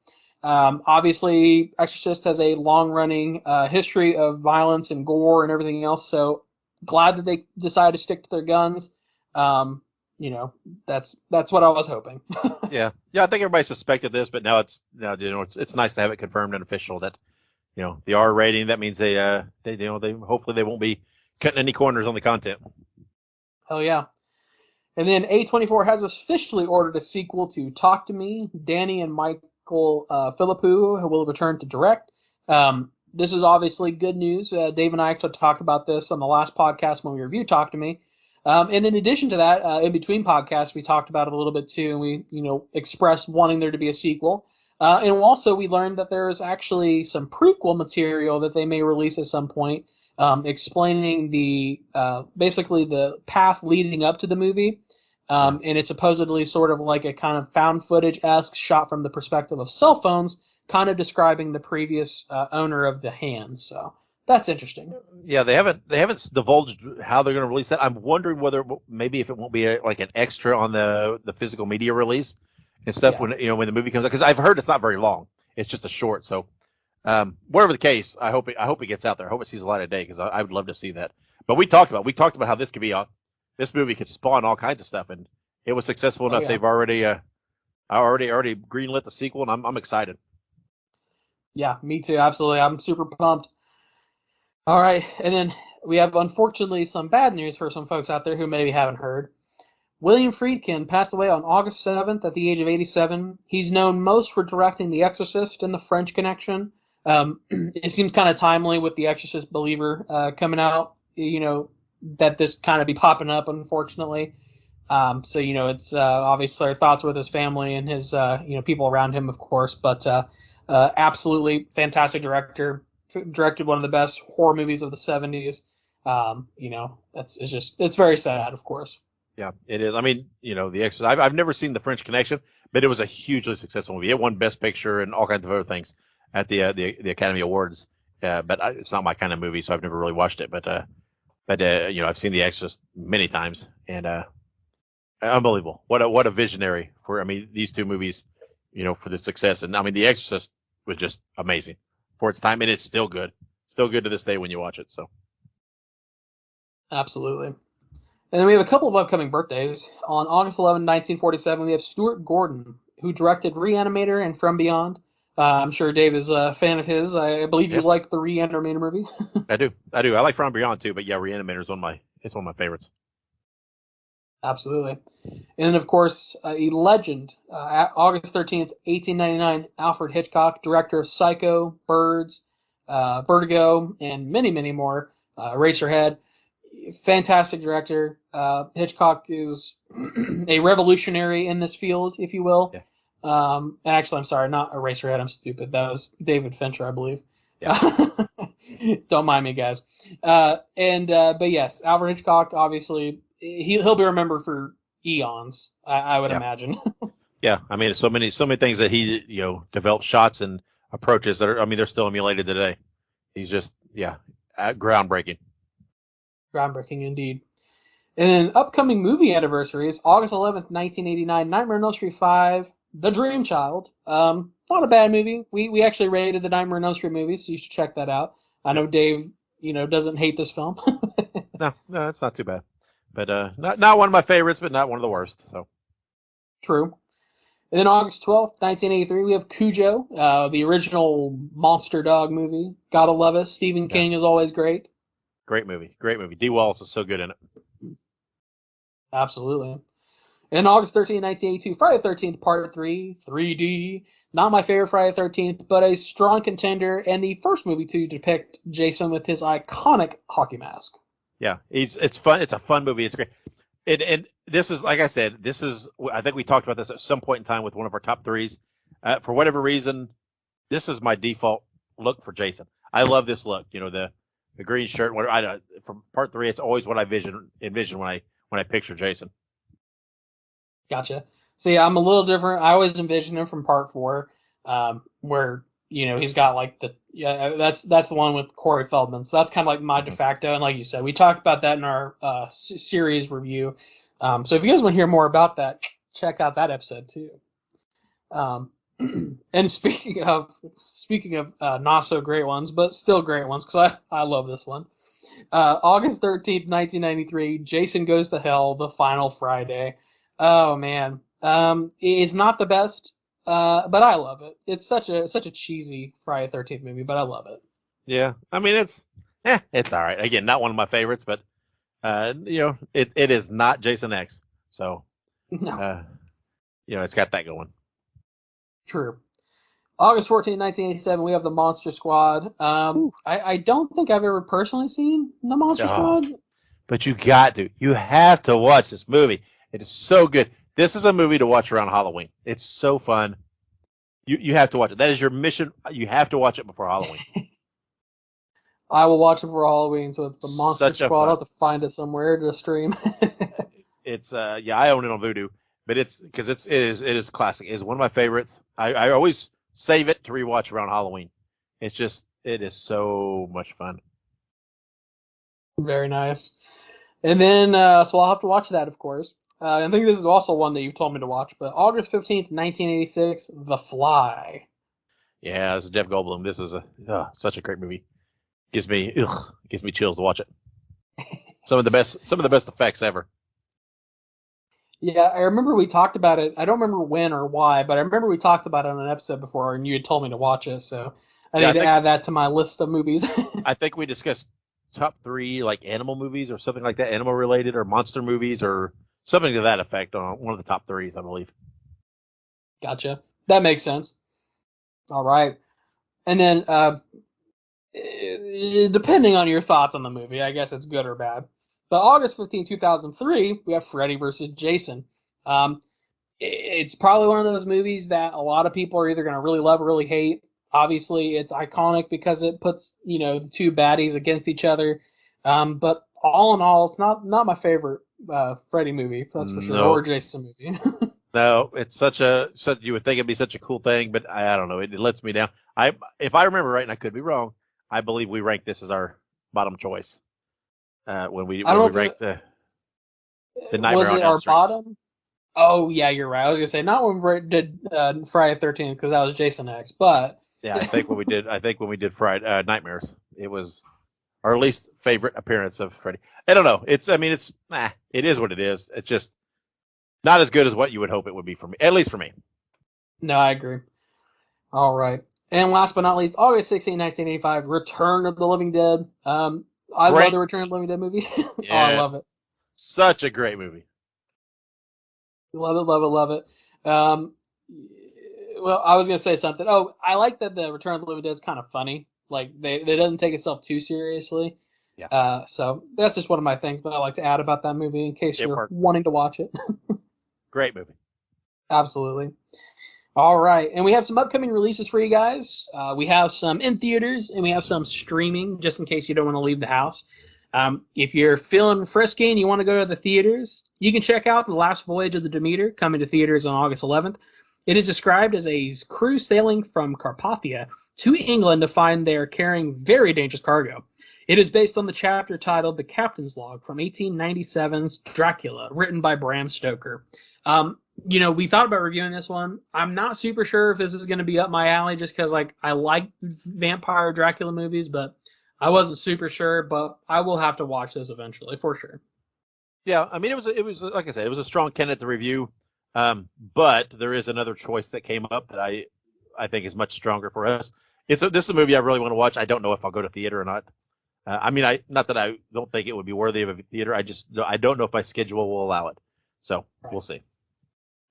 Obviously, Exorcist has a long-running history of violence and gore and everything else, so glad that they decided to stick to their guns. That's what I was hoping. Yeah. I think everybody suspected this, but now it's nice to have it confirmed and official that the R rating. That means they hopefully they won't be cutting any corners on the content. Hell yeah. And then A24 has officially ordered a sequel to Talk to Me. Danny and Michael Philippou will return to direct. This is obviously good news. Dave and Ike talked about this on the last podcast when we reviewed Talk to Me. And in addition to that, in between podcasts, we talked about it a little bit too, and we expressed wanting there to be a sequel. And also we learned that there is actually some prequel material that they may release at some point, explaining the basically the path leading up to the movie. And it's supposedly sort of like a kind of found footage-esque shot from the perspective of cell phones, kind of describing the previous owner of the hand. So that's interesting. Yeah, they haven't divulged how they're going to release that. I'm wondering whether maybe if it won't be like an extra on the physical media release and stuff when the movie comes out, because I've heard it's not very long. It's just a short. So whatever the case, I hope it gets out there. I hope it sees the light of day because I would love to see that. But we talked about how this could be this movie could spawn all kinds of stuff, and it was successful enough. Yeah. They've already greenlit the sequel, and I'm excited. Yeah, me too. Absolutely, I'm super pumped. All right, and then we have unfortunately some bad news for some folks out there who maybe haven't heard. William Friedkin passed away on August 7th at the age of 87. He's known most for directing The Exorcist and The French Connection. It seems kind of timely with The Exorcist Believer coming out. That this kind of be popping up, unfortunately. So it's obviously our thoughts with his family and his people around him, of course. But absolutely fantastic director. Directed one of the best horror movies of the 70s. It's very sad, of course. Yeah, it is. I mean, The Exorcist. I've never seen The French Connection, but it was a hugely successful movie. It won Best Picture and all kinds of other things at the Academy Awards. But it's not my kind of movie, so I've never really watched it. But I've seen The Exorcist many times, and unbelievable. What a visionary for these two movies, for the success. And The Exorcist was just amazing for its time, and it's still good to this day when you watch it. So absolutely. And then we have a couple of upcoming birthdays. On August 11, 1947, we have Stuart Gordon, who directed Reanimator and From Beyond. I'm sure Dave is a fan of his. I believe you like the Reanimator movie. I do. I like From Beyond too, but yeah, Reanimator is one of my favorites. Absolutely. And of course, a legend, August 13th, 1899, Alfred Hitchcock, director of Psycho, Birds, Vertigo, and many, many more. Eraserhead. Fantastic director. Hitchcock is a revolutionary in this field, if you will. Yeah. And actually, I'm sorry, not Eraserhead. I'm stupid. That was David Fincher, I believe. Yeah. Don't mind me, guys. But yes, Alfred Hitchcock, obviously, he'll be remembered for eons, I would imagine. Yeah, so many things that he developed shots and approaches that are they're still emulated today. He's just groundbreaking. Groundbreaking indeed. And then upcoming movie anniversaries, August 11th, 1989, Nightmare on Elm Street 5, The Dream Child. Not a bad movie. We actually rated the Nightmare on Elm Street movies, so you should check that out. I know Dave, doesn't hate this film. No, it's not too bad. but not one of my favorites, but not one of the worst. So True. And then August 12th, 1983, we have Cujo, the original monster dog movie. Gotta love it. Stephen King is always great. great movie. Dee Wallace is so good in it. Absolutely. And August 13th, 1982, Friday the 13th, Part 3, 3D. Not my favorite Friday the 13th, but a strong contender and the first movie to depict Jason with his iconic hockey mask. Yeah, it's fun. It's a fun movie. It's great. And this is, like I said, I think we talked about this at some point in time with one of our top threes. For whatever reason, this is my default look for Jason. I love this look. You know, the green shirt. From Part 3, it's always what I envision when I picture Jason. Gotcha. See, I'm a little different. I always envision him from Part 4, where he's got like that's the one with Corey Feldman. So that's kind of like my de facto. And like you said, we talked about that in our series review. So if you guys want to hear more about that, check out that episode too. And speaking of not so great ones, but still great ones, because I love this one. August 13th, 1993, Jason Goes to Hell, The Final Friday. Oh man, it's not the best, but I love it. It's such a cheesy Friday the 13th movie, but I love it. Yeah, I mean it's all right. Again, not one of my favorites, but it is not Jason X, so No, it's got that going. True. August 14th, 1987, we have The Monster Squad. I don't think I've ever personally seen The Monster Squad. But you have to watch this movie. It is so good. This is a movie to watch around Halloween. It's so fun. You have to watch it. That is your mission. You have to watch it before Halloween. I will watch it for Halloween, so it's The Monster Squad. I'll have to find it somewhere to stream. It's I own it on Vudu, but it is classic. It's one of my favorites. I always save it to rewatch around Halloween. It is so much fun. Very nice. And then so I'll have to watch that, of course. I think this is also one that you've told me to watch, but August 15th, 1986, The Fly. Yeah, this is Jeff Goldblum. This is such a great movie. Gives me chills to watch it. Some of the best effects ever. Yeah, I remember we talked about it. I don't remember when or why, but I remember we talked about it on an episode before, and you had told me to watch it, so I need to add that to my list of movies. I think we discussed top 3 like animal movies or something like that, animal related or monster movies or something to that effect on one of the top 3s, I believe. Gotcha. That makes sense. All right. And then, depending on your thoughts on the movie, I guess it's good or bad. But August 15, 2003, we have Freddy vs. Jason. It's probably one of those movies that a lot of people are either going to really love or really hate. Obviously, it's iconic because it puts, the two baddies against each other. But all in all, it's not my favorite Freddy movie, that's for sure, or Jason movie. No, it's you would think it'd be such a cool thing, but I don't know. It lets me down. If I remember right, and I could be wrong, I believe we ranked this as our bottom choice when we ranked the Nightmare was on it Elm our Street. bottom? Oh yeah, you're right. I was gonna say not when we did Friday the 13th because that was Jason X, but yeah, I think when we did Friday Nightmares, it was our least favorite appearance of Freddy. I don't know. It is what it is. It's just not as good as what you would hope it would be for me, at least for me. No, I agree. All right. And last but not least, August 16, 1985, Return of the Living Dead. I love the Return of the Living Dead movie. Yes. Oh, I love it. Such a great movie. Love it, love it, love it. Well, I was going to say something. Oh, I like that the Return of the Living Dead is kind of funny. Like, they doesn't take itself too seriously. Yeah. So that's just one of my things that I like to add about that movie in case you're wanting to watch it. Great movie. Absolutely. All right, and we have some upcoming releases for you guys. We have some in theaters, and we have some streaming, just in case you don't want to leave the house. If you're feeling frisky and you want to go to the theaters, you can check out The Last Voyage of the Demeter, coming to theaters on August 11th. It is described as a crew sailing from Carpathia to England to find they are carrying very dangerous cargo. It is based on the chapter titled The Captain's Log from 1897's Dracula, written by Bram Stoker. We thought about reviewing this one. I'm not super sure if this is going to be up my alley just because, I like vampire Dracula movies, but I wasn't super sure. But I will have to watch this eventually, for sure. Yeah, I mean, it was like I said, it was a strong candidate to review. But there is another choice that came up that I think is much stronger for us. This is a movie I really want to watch. I don't know if I'll go to theater or not. I mean, not that I don't think it would be worthy of a theater. I don't know if my schedule will allow it. So we'll see.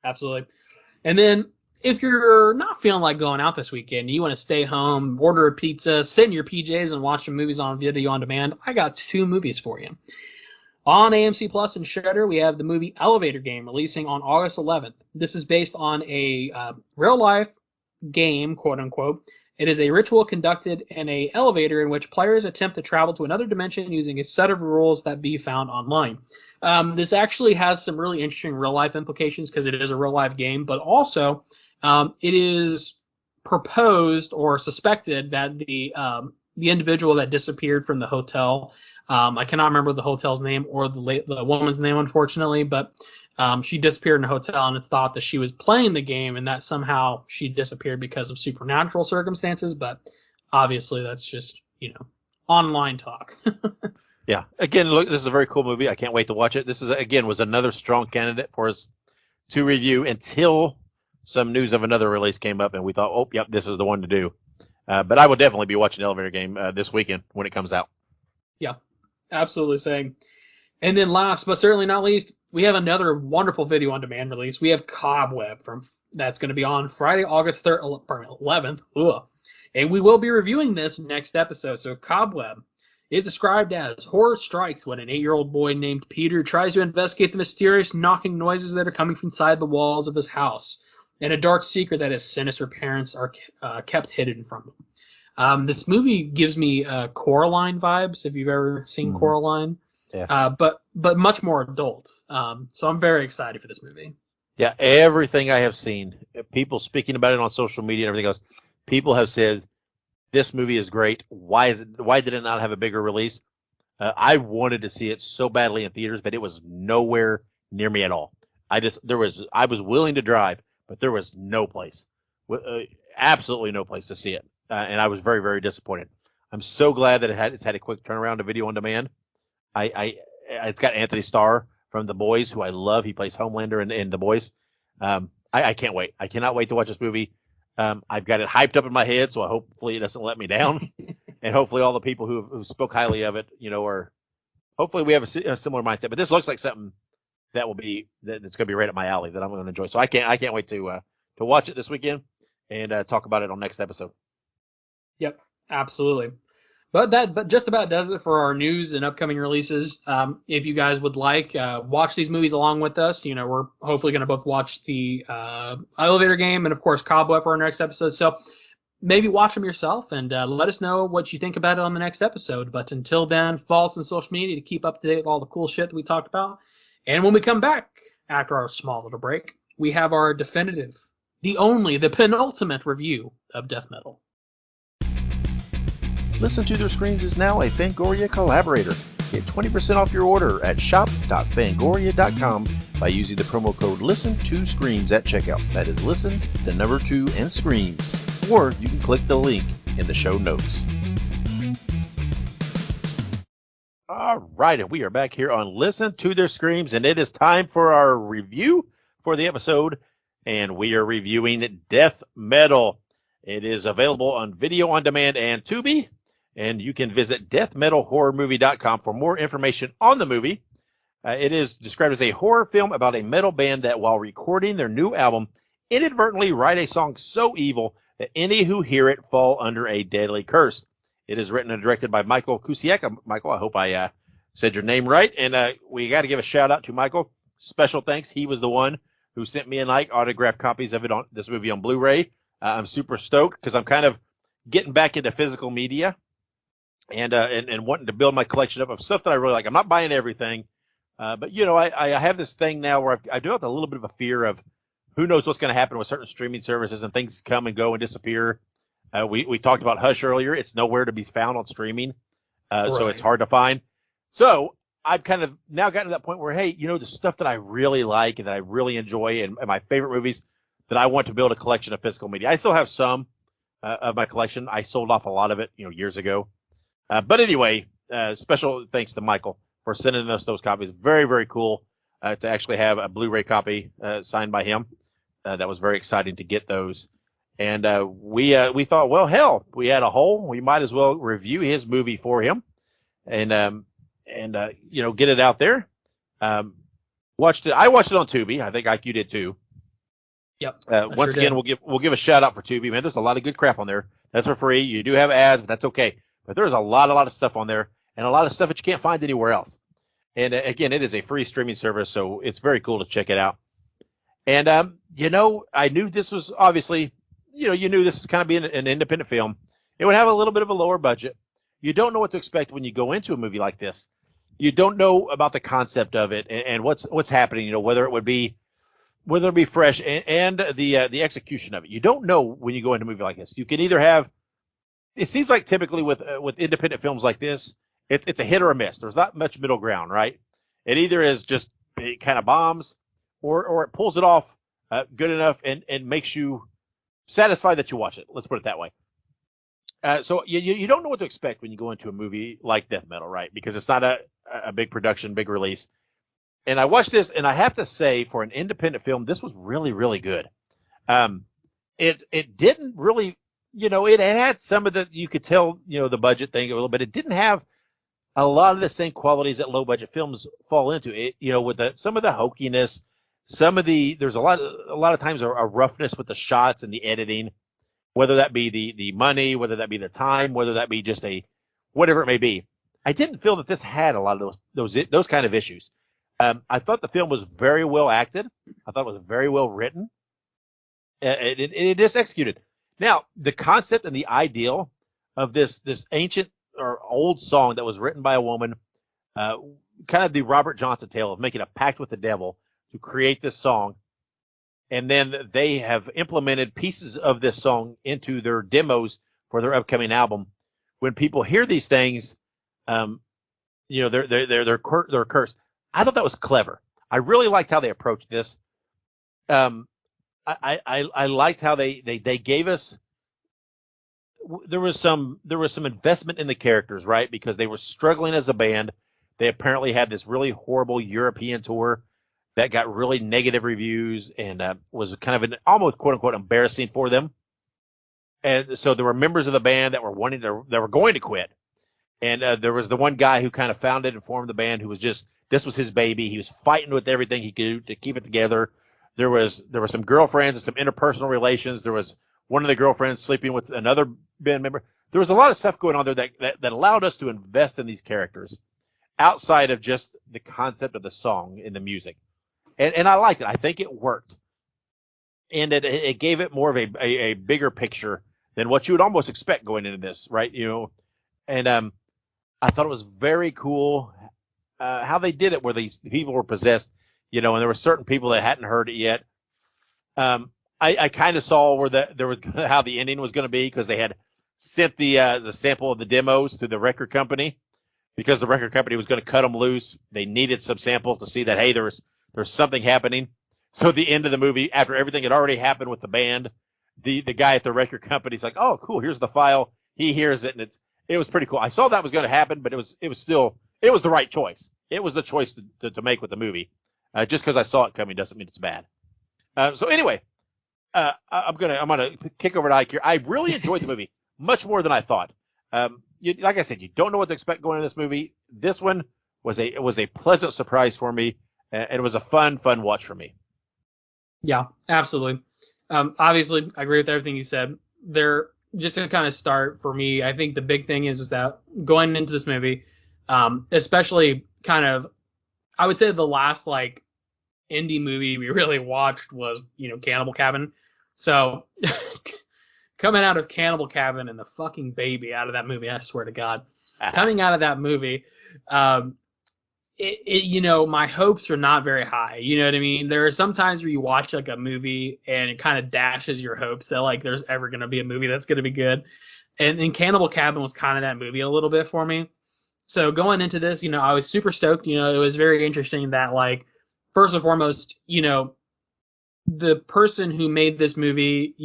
Absolutely. And then if you're not feeling like going out this weekend, you want to stay home, order a pizza, sit in your PJs and watch some movies on video on demand, I got 2 movies for you. On AMC Plus and Shudder, we have the movie Elevator Game releasing on August 11th. This is based on a real-life game, quote-unquote. It is a ritual conducted in an elevator in which players attempt to travel to another dimension using a set of rules that be found online. This actually has some really interesting real-life implications because it is a real-life game, but also it is proposed or suspected that the individual that disappeared from the hotel, I cannot remember the hotel's name or the woman's name, unfortunately, but she disappeared in a hotel, and it's thought that she was playing the game and that somehow she disappeared because of supernatural circumstances. But obviously, that's just online talk. Yeah. Again, look, this is a very cool movie. I can't wait to watch it. This was another strong candidate for us to review until some news of another release came up, and we thought, oh, yep, this is the one to do. But I will definitely be watching Elevator Game this weekend when it comes out. Yeah, absolutely same. And then last but certainly not least, we have another wonderful video on demand release. We have Cobweb that's going to be on Friday, August 11th. Ugh. And we will be reviewing this next episode. So Cobweb is described as horror strikes when an 8-year-old boy named Peter tries to investigate the mysterious knocking noises that are coming from inside the walls of his house and a dark secret that his sinister parents are kept hidden from him. This movie gives me Coraline vibes, if you've ever seen Coraline. Yeah. But much more adult. So I'm very excited for this movie. Yeah, everything I have seen, people speaking about it on social media and everything else, people have said this movie is great. Why did it not have a bigger release? I wanted to see it so badly in theaters, but it was nowhere near me at all. I was willing to drive, but there was no place, absolutely no place to see it, and I was very, very disappointed. I'm so glad that it's had a quick turnaround to video on demand. It's got Anthony Starr from The Boys, who I love. He plays Homelander in The Boys. I can't wait. I cannot wait to watch this movie. I've got it hyped up in my head, so hopefully it doesn't let me down. And hopefully all the people who spoke highly of it, hopefully we have a similar mindset. But this looks like something that's going to be right up my alley that I'm going to enjoy. So I can't wait to watch it this weekend and talk about it on next episode. Yep, absolutely. But just about does it for our news and upcoming releases. If you guys would like, watch these movies along with us. We're hopefully going to both watch the Elevator Game and, of course, Cobweb for our next episode. So maybe watch them yourself and let us know what you think about it on the next episode. But until then, follow us on social media to keep up to date with all the cool shit that we talked about. And when we come back after our small little break, we have our definitive, the penultimate review of Death Metal. Listen to Their Screams is now a Fangoria collaborator. Get 20% off your order at shop.fangoria.com by using the promo code LISTEN2SCREAMS at checkout. That is listen, the number 2, and screams. Or you can click the link in the show notes. All right, and we are back here on Listen to Their Screams, and it is time for our review for the episode, and we are reviewing Death Metal. It is available on video on demand and Tubi. And you can visit deathmetalhorrormovie.com for more information on the movie. It is described as a horror film about a metal band that, while recording their new album, inadvertently write a song so evil that any who hear it fall under a deadly curse. It is written and directed by Michael Kusiak. Michael, I hope I said your name right. And we got to give a shout out to Michael. Special thanks. He was the one who sent me and Ike autographed copies of this movie on Blu-ray. I'm super stoked because I'm kind of getting back into physical media. And wanting to build my collection up of stuff that I really like. I'm not buying everything, but I have this thing now where I do have a little bit of a fear of who knows what's going to happen with certain streaming services and things come and go and disappear. We talked about Hush earlier. It's nowhere to be found on streaming, so it's hard to find. So I've kind of now gotten to that point where, hey, the stuff that I really like and that I really enjoy and my favorite movies that I want to build a collection of physical media. I still have some of my collection. I sold off a lot of it, years ago. But anyway, special thanks to Michael for sending us those copies. Very, very cool to actually have a Blu-ray copy signed by him. That was very exciting to get those. And we thought, well, hell, we had a hole. We might as well review his movie for him, and get it out there. Watched it. I watched it on Tubi. I think Ike, you did too. Yep. Once sure again, did. we'll give a shout out for Tubi, man. There's a lot of good crap on there. That's for free. You do have ads, but that's okay. But there's a lot of stuff on there, and a lot of stuff that you can't find anywhere else. And again, it is a free streaming service, so it's very cool to check it out. And I knew this was obviously, you knew this was kind of being an independent film. It would have a little bit of a lower budget. You don't know what to expect when you go into a movie like this. You don't know about the concept of it and what's happening. Whether it be fresh and the execution of it. You don't know when you go into a movie like this. You can either have. It seems like typically with independent films like this, it's a hit or a miss. There's not much middle ground, right? It either is just it kind of bombs, or it pulls it off good enough and makes you satisfied that you watch it. Let's put it that way. So you don't know what to expect when you go into a movie like Death Metal, right? Because it's not a big production, big release. And I watched this, and I have to say, for an independent film, this was really, really good. It didn't really, it had some of the, you could tell, the budget thing a little bit. It didn't have a lot of the same qualities that low budget films fall into. It, with some of the hokiness, there's a lot of times a roughness with the shots and the editing, whether that be the money, whether that be the time, whether that be just whatever it may be. I didn't feel that this had a lot of those kind of issues. I thought the film was very well acted. I thought it was very well written. It is executed. Now, the concept and the ideal of this ancient or old song that was written by a woman, kind of the Robert Johnson tale of making a pact with the devil to create this song, and then they have implemented pieces of this song into their demos for their upcoming album. When people hear these things, they're cursed. I thought that was clever. I really liked how they approached this. I liked how they gave us. There was some investment in the characters, right? Because they were struggling as a band. They apparently had this really horrible European tour that got really negative reviews and was kind of an almost quote unquote embarrassing for them. And so there were members of the band that were going to quit. And there was the one guy who kind of founded and formed the band who was this was his baby. He was fighting with everything he could do to keep it together. There were some girlfriends and some interpersonal relations. There was one of the girlfriends sleeping with another band member. There was a lot of stuff going on there that allowed us to invest in these characters outside of just the concept of the song and the music. And I liked it. I think it worked. And it gave it more of a bigger picture than what you would almost expect going into this, right? And I thought it was very cool how they did it, where these people were possessed, and there were certain people that hadn't heard it yet. I kind of saw where there was how the ending was going to be, because they had sent the sample of the demos to the record company, because the record company was going to cut them loose. They needed some samples to see that, hey, there's something happening. So at the end of the movie, after everything had already happened with the band, the guy at the record company's like, oh, cool, here's the file. He hears it, and it was pretty cool. I saw that was going to happen, but it was the right choice. It was the choice to make with the movie. Just because I saw it coming doesn't mean it's bad. So anyway, I'm gonna kick over to Ike here. I really enjoyed the movie much more than I thought. Like I said, you don't know what to expect going into this movie. This one was a pleasant surprise for me, and it was a fun watch for me. Yeah, absolutely. Obviously, I agree with everything you said. Just to kind of start for me, I think the big thing is that going into this movie, especially kind of, I would say the last indie movie we really watched was, Cannibal Cabin. So coming out of Cannibal Cabin and the fucking baby out of that movie, I swear to God, coming out of that movie, my hopes are not very high. You know what I mean? There are some times where you watch a movie and it kind of dashes your hopes that there's ever going to be a movie that's going to be good. And Cannibal Cabin was kind of that movie a little bit for me. So going into this, I was super stoked. It was very interesting that first and foremost, the person who made this movie,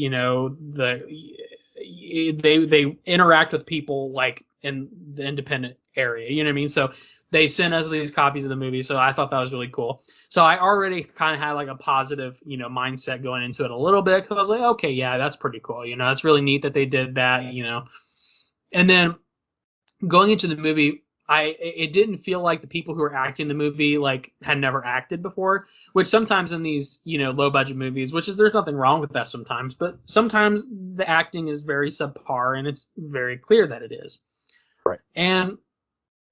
they interact with people in the independent area. You know what I mean? So they sent us these copies of the movie, so I thought that was really cool. So I already kind of had like a positive, mindset going into it a little bit, because I was like, okay, yeah, that's pretty cool. It's really neat that they did that. And then going into the movie, it didn't feel like the people who were acting the movie like had never acted before, which sometimes in these low budget movies, there's nothing wrong with that sometimes, but sometimes the acting is very subpar, and it's very clear that it is. Right. And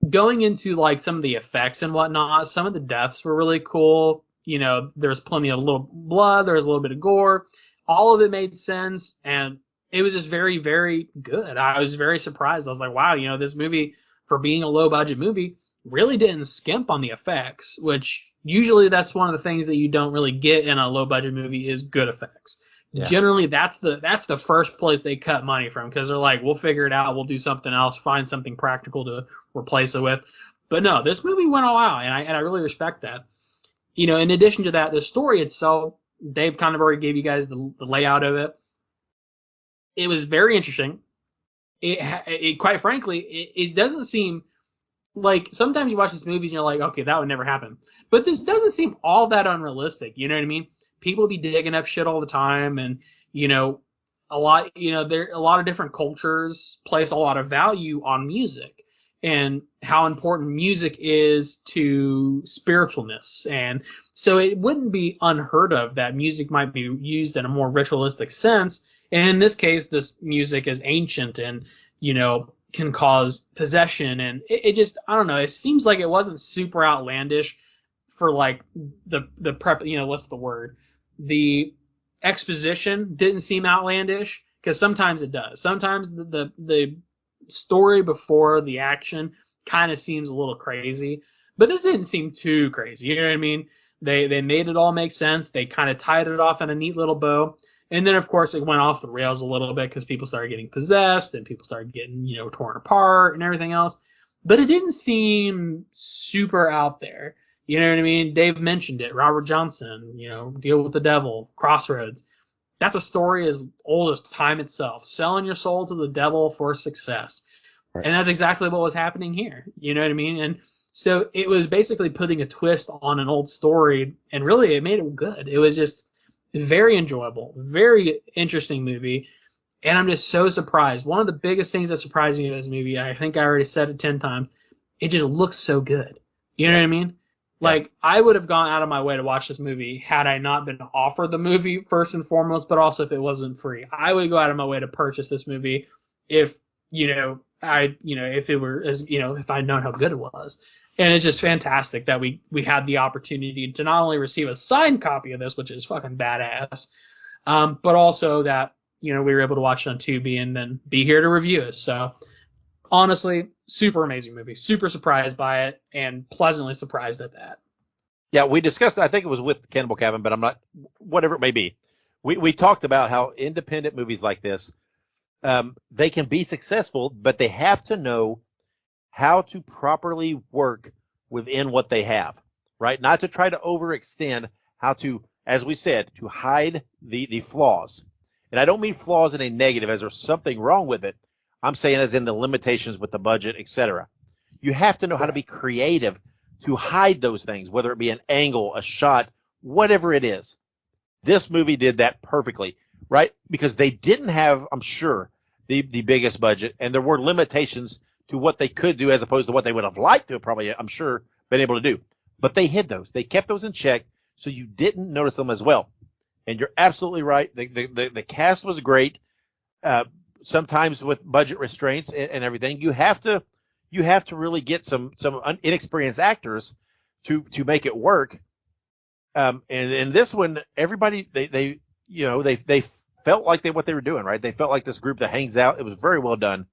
going into like some of the effects and whatnot, some of the deaths were really cool. There was plenty of little blood, there was a little bit of gore, all of it made sense, and it was just very, very good. I was very surprised. I was like, wow, this movie, for being a low budget movie, really didn't skimp on the effects, which usually that's one of the things that you don't really get in a low budget movie is good effects. Yeah. Generally, that's the first place they cut money from, because they're like, we'll figure it out, we'll do something else, find something practical to replace it with. But no, this movie went all out, and I really respect that. In addition to that, the story itself, Dave kind of already gave you guys the layout of it. It was very interesting. It quite frankly, it doesn't seem like, sometimes you watch these movies and you're like, okay, that would never happen. But this doesn't seem all that unrealistic. You know what I mean? People be digging up shit all the time, and a lot of different cultures place a lot of value on music and how important music is to spiritualness. And so it wouldn't be unheard of that music might be used in a more ritualistic sense. And in this case, this music is ancient and, can cause possession. And it just, I don't know, it seems like it wasn't super outlandish for like the prep, what's the word? The exposition didn't seem outlandish, because sometimes it does. Sometimes the story before the action kind of seems a little crazy, but this didn't seem too crazy. You know what I mean? They made it all make sense. They kind of tied it off in a neat little bow. And then, of course, it went off the rails a little bit because people started getting possessed and people started getting, torn apart and everything else. But it didn't seem super out there. You know what I mean? Dave mentioned it. Robert Johnson, Deal with the Devil, Crossroads. That's a story as old as time itself. Selling your soul to the devil for success. Right. And that's exactly what was happening here. You know what I mean? And so it was basically putting a twist on an old story, and really it made it good. It was just very enjoyable, very interesting movie, and I'm just so surprised. One of the biggest things that surprised me in this movie, I think I already said it 10 times, it just looks so good. You know what I mean? Like, I would have gone out of my way to watch this movie had I not been offered the movie first and foremost, but also if it wasn't free. I would go out of my way to purchase this movie if, if it were as, if I'd known how good it was. And it's just fantastic that we had the opportunity to not only receive a signed copy of this, which is fucking badass, but also that, we were able to watch it on Tubi and then be here to review it. So honestly, super amazing movie. Super surprised by it and pleasantly surprised at that. Yeah, we discussed, I think it was with Cannibal Cabin, but I'm not, whatever it may be. We talked about how independent movies like this, they can be successful, but they have to know how to properly work within what they have, right? Not to try to overextend, how to, as we said, to hide the flaws. And I don't mean flaws in a negative, as there's something wrong with it. I'm saying as in the limitations with the budget, etc. You have to know how to be creative to hide those things, whether it be an angle, a shot, whatever it is. This movie did that perfectly, right? Because they didn't have, I'm sure, the biggest budget, and there were limitations to what they could do as opposed to what they would have liked to have probably, I'm sure, been able to do. But they hid those. They kept those in check so you didn't notice them as well. And you're absolutely right. The cast was great. Sometimes with budget restraints and everything, you have to really get some inexperienced actors to make it work. And in this one, everybody they felt like what they were doing, right? They felt like this group that hangs out. It was very well done.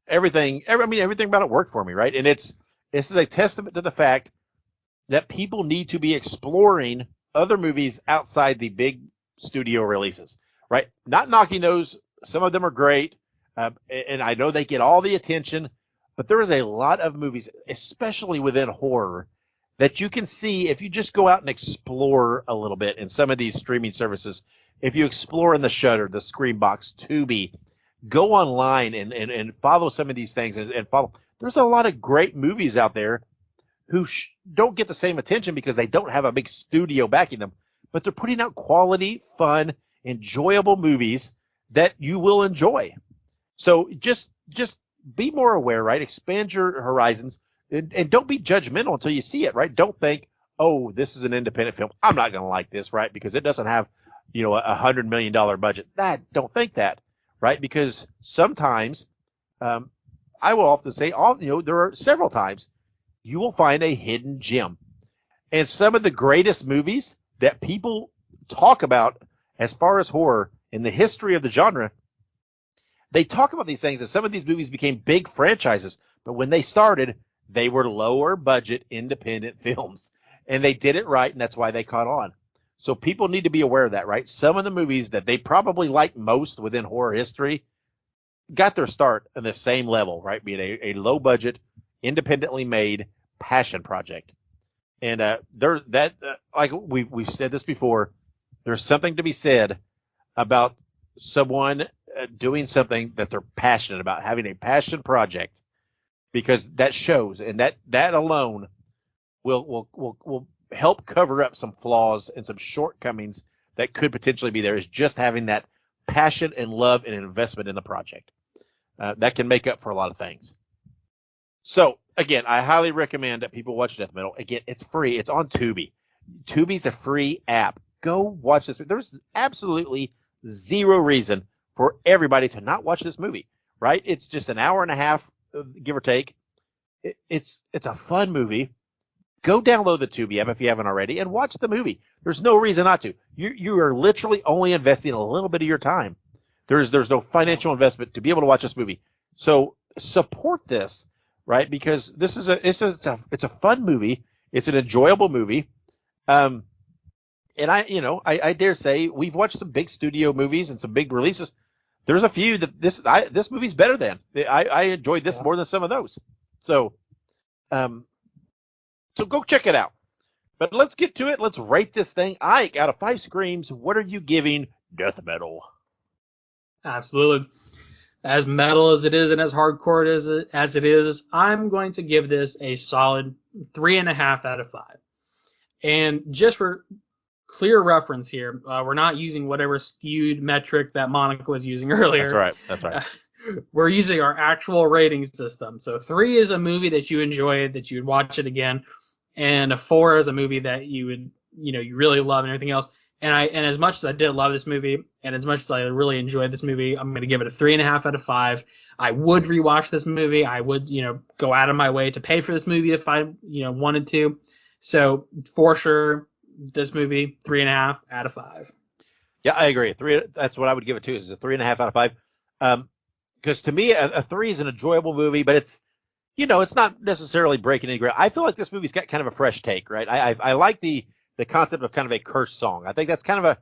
Everything about it worked for me, right? And this is a testament to the fact that people need to be exploring other movies outside the big studio releases, right? Not knocking those. Some of them are great, and I know they get all the attention, but there is a lot of movies, especially within horror, that you can see if you just go out and explore a little bit in some of these streaming services. If you explore in the Shudder, the Screambox, Tubi, go online and follow some of these things and follow. there's a lot of great movies out there who don't get the same attention because they don't have a big studio backing them, but they're putting out quality, fun, enjoyable movies that you will enjoy. So just be more aware, right? Expand your horizons, and don't be judgmental until you see it, right? Don't think, oh, this is an independent film, I'm not going to like this, right? Because it doesn't have, $100 million budget. Don't think that, right? Because sometimes, I will often say, there are several times you will find a hidden gem. And some of the greatest movies that people talk about as far as horror in the history of the genre, they talk about these things, and some of these movies became big franchises. But when they started, they were lower budget independent films. And they did it right, and that's why they caught on. So people need to be aware of that, right? Some of the movies that they probably like most within horror history got their start on the same level, right? Being a low budget, independently made passion project. And like we've said this before, there's something to be said about someone doing something that they're passionate about, having a passion project, because that shows, and that alone will help cover up some flaws and some shortcomings that could potentially be there, is just having that passion and love and investment in the project. That can make up for a lot of things. So, again, I highly recommend that people watch Death Metal. Again, it's free. It's on Tubi. Tubi's a free app. Go watch this. There's absolutely zero reason for everybody to not watch this movie, right? It's just an hour and a half, give or take. It's a fun movie. Go download the Tubi app if you haven't already and watch the movie. There's no reason not to. You are literally only investing a little bit of your time. There's no financial investment to be able to watch this movie. So support this, right? Because this is it's a fun movie. It's an enjoyable movie. And I dare say we've watched some big studio movies and some big releases. There's a few that this movie's better than. I enjoyed this more than some of those. So go check it out. But let's get to it. Let's rate this thing. Ike, out of 5 screams, what are you giving Death Metal? Absolutely. As metal as it is and as hardcore as it is, I'm going to give this a solid 3.5 out of 5. And just for clear reference here, we're not using whatever skewed metric that Monica was using earlier. That's right. We're using our actual rating system. So 3 is a movie that you enjoyed, that you'd watch it again, and a 4 is a movie that you would, you really love and everything else. And as much as I did love this movie, and as much as I really enjoyed this movie, I'm going to give it a 3.5 out of 5. I would rewatch this movie. I would, go out of my way to pay for this movie if I, wanted to. So for sure, this movie, 3.5 out of 5. Yeah, I agree. 3. That's what I would give it to. Is a 3.5 out of 5. Because to me, a 3 is an enjoyable movie, but it's, it's not necessarily breaking any ground. I feel like this movie's got kind of a fresh take, right? I like the concept of kind of a cursed song. I think that's kind of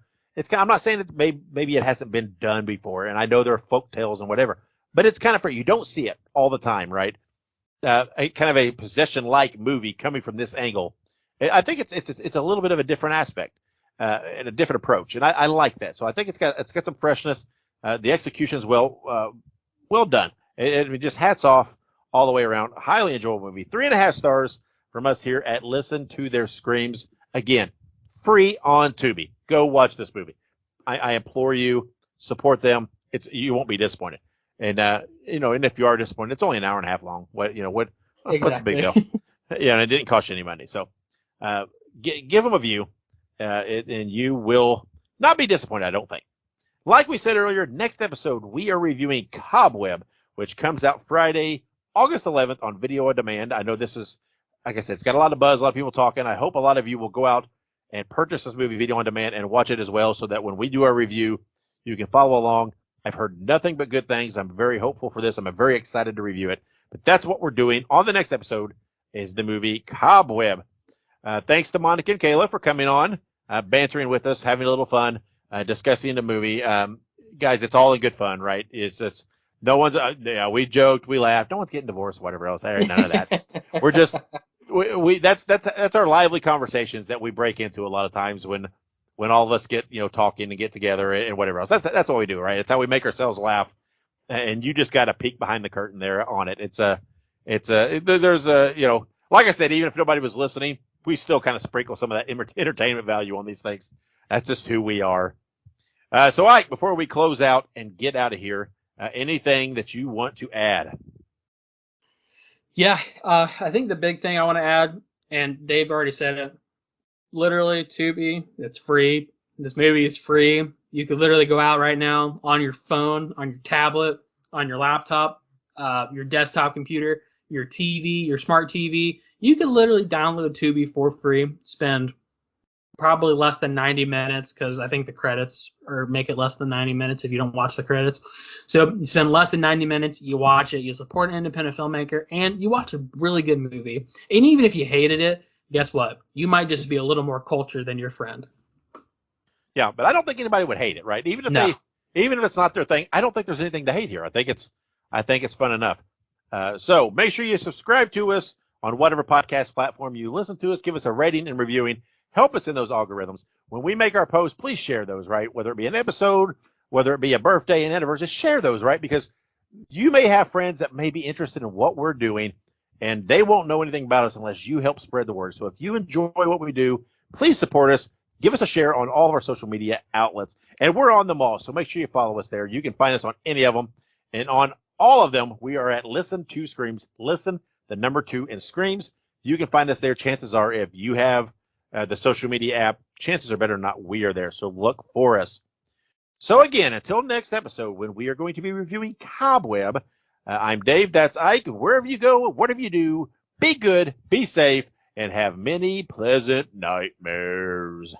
I'm not saying that maybe it hasn't been done before, and I know there are folk tales and whatever, but it's kind of you don't see it all the time, right? A kind of a possession-like movie coming from this angle. I think it's a little bit of a different aspect and a different approach, and I like that. So I think it's got some freshness. The execution is well done. It just hats off all the way around. Highly enjoyable movie. 3.5 stars from us here at Listen to Their Screams. Again, free on Tubi. Go watch this movie. I implore you, support them. You won't be disappointed. And and if you are disappointed, it's only an hour and a half long. What's the big deal? Yeah, and it didn't cost you any money. So give them a view, and you will not be disappointed, I don't think. Like we said earlier, next episode we are reviewing Cobweb, which comes out Friday, August 11th on video on demand. I know this is, like I said, it's got a lot of buzz, a lot of people talking. I hope a lot of you will go out and purchase this movie video on demand and watch it as well, so that when we do our review, you can follow along. I've heard nothing but good things. I'm very hopeful for this. I'm very excited to review it. But that's what we're doing on the next episode, is the movie Cobweb. Thanks to Monica and Kayla for coming on, bantering with us, having a little fun, discussing the movie. Guys, it's all in good fun, right? It's just no one's. We joked, we laughed. No one's getting divorced, whatever else. None of that. We're just that's our lively conversations that we break into a lot of times when all of us get talking and get together and whatever else. That's what we do, right? It's how we make ourselves laugh. And you just got a peek behind the curtain there on it. It's It's there's a, like I said, even if nobody was listening, we still kind of sprinkle some of that entertainment value on these things. That's just who we are. So Ike, before we close out and get out of here, anything that you want to add? Yeah, I think the big thing I want to add, and Dave already said it, literally Tubi, it's free. This movie is free. You could literally go out right now on your phone, on your tablet, on your laptop, your desktop computer, your TV, your smart TV. You could literally download Tubi for free, spend probably less than 90 minutes, because I think the credits or make it less than 90 minutes if you don't watch the credits. So you spend less than 90 minutes, you watch it, you support an independent filmmaker, and you watch a really good movie. And even if you hated it, guess what? You might just be a little more cultured than your friend. Yeah, but I don't think anybody would hate it, right? Even if it's not their thing, I don't think there's anything to hate here. I think it's fun enough. So make sure you subscribe to us on whatever podcast platform you listen to us. Give us a rating and reviewing. Help us in those algorithms. When we make our posts, please share those, right? Whether it be an episode, whether it be a birthday, an anniversary, just share those, right? Because you may have friends that may be interested in what we're doing, and they won't know anything about us unless you help spread the word. So if you enjoy what we do, please support us. Give us a share on all of our social media outlets. And we're on them all, so make sure you follow us there. You can find us on any of them. And on all of them, we are at Listen to Screams. Listen, the number 2, and Screams. You can find us there. Chances are, if you have the social media app, chances are better than not we are there. So look for us. So again, until next episode, when we are going to be reviewing Cobweb, I'm Dave, that's Ike. Wherever you go, whatever you do, be good, be safe, and have many pleasant nightmares.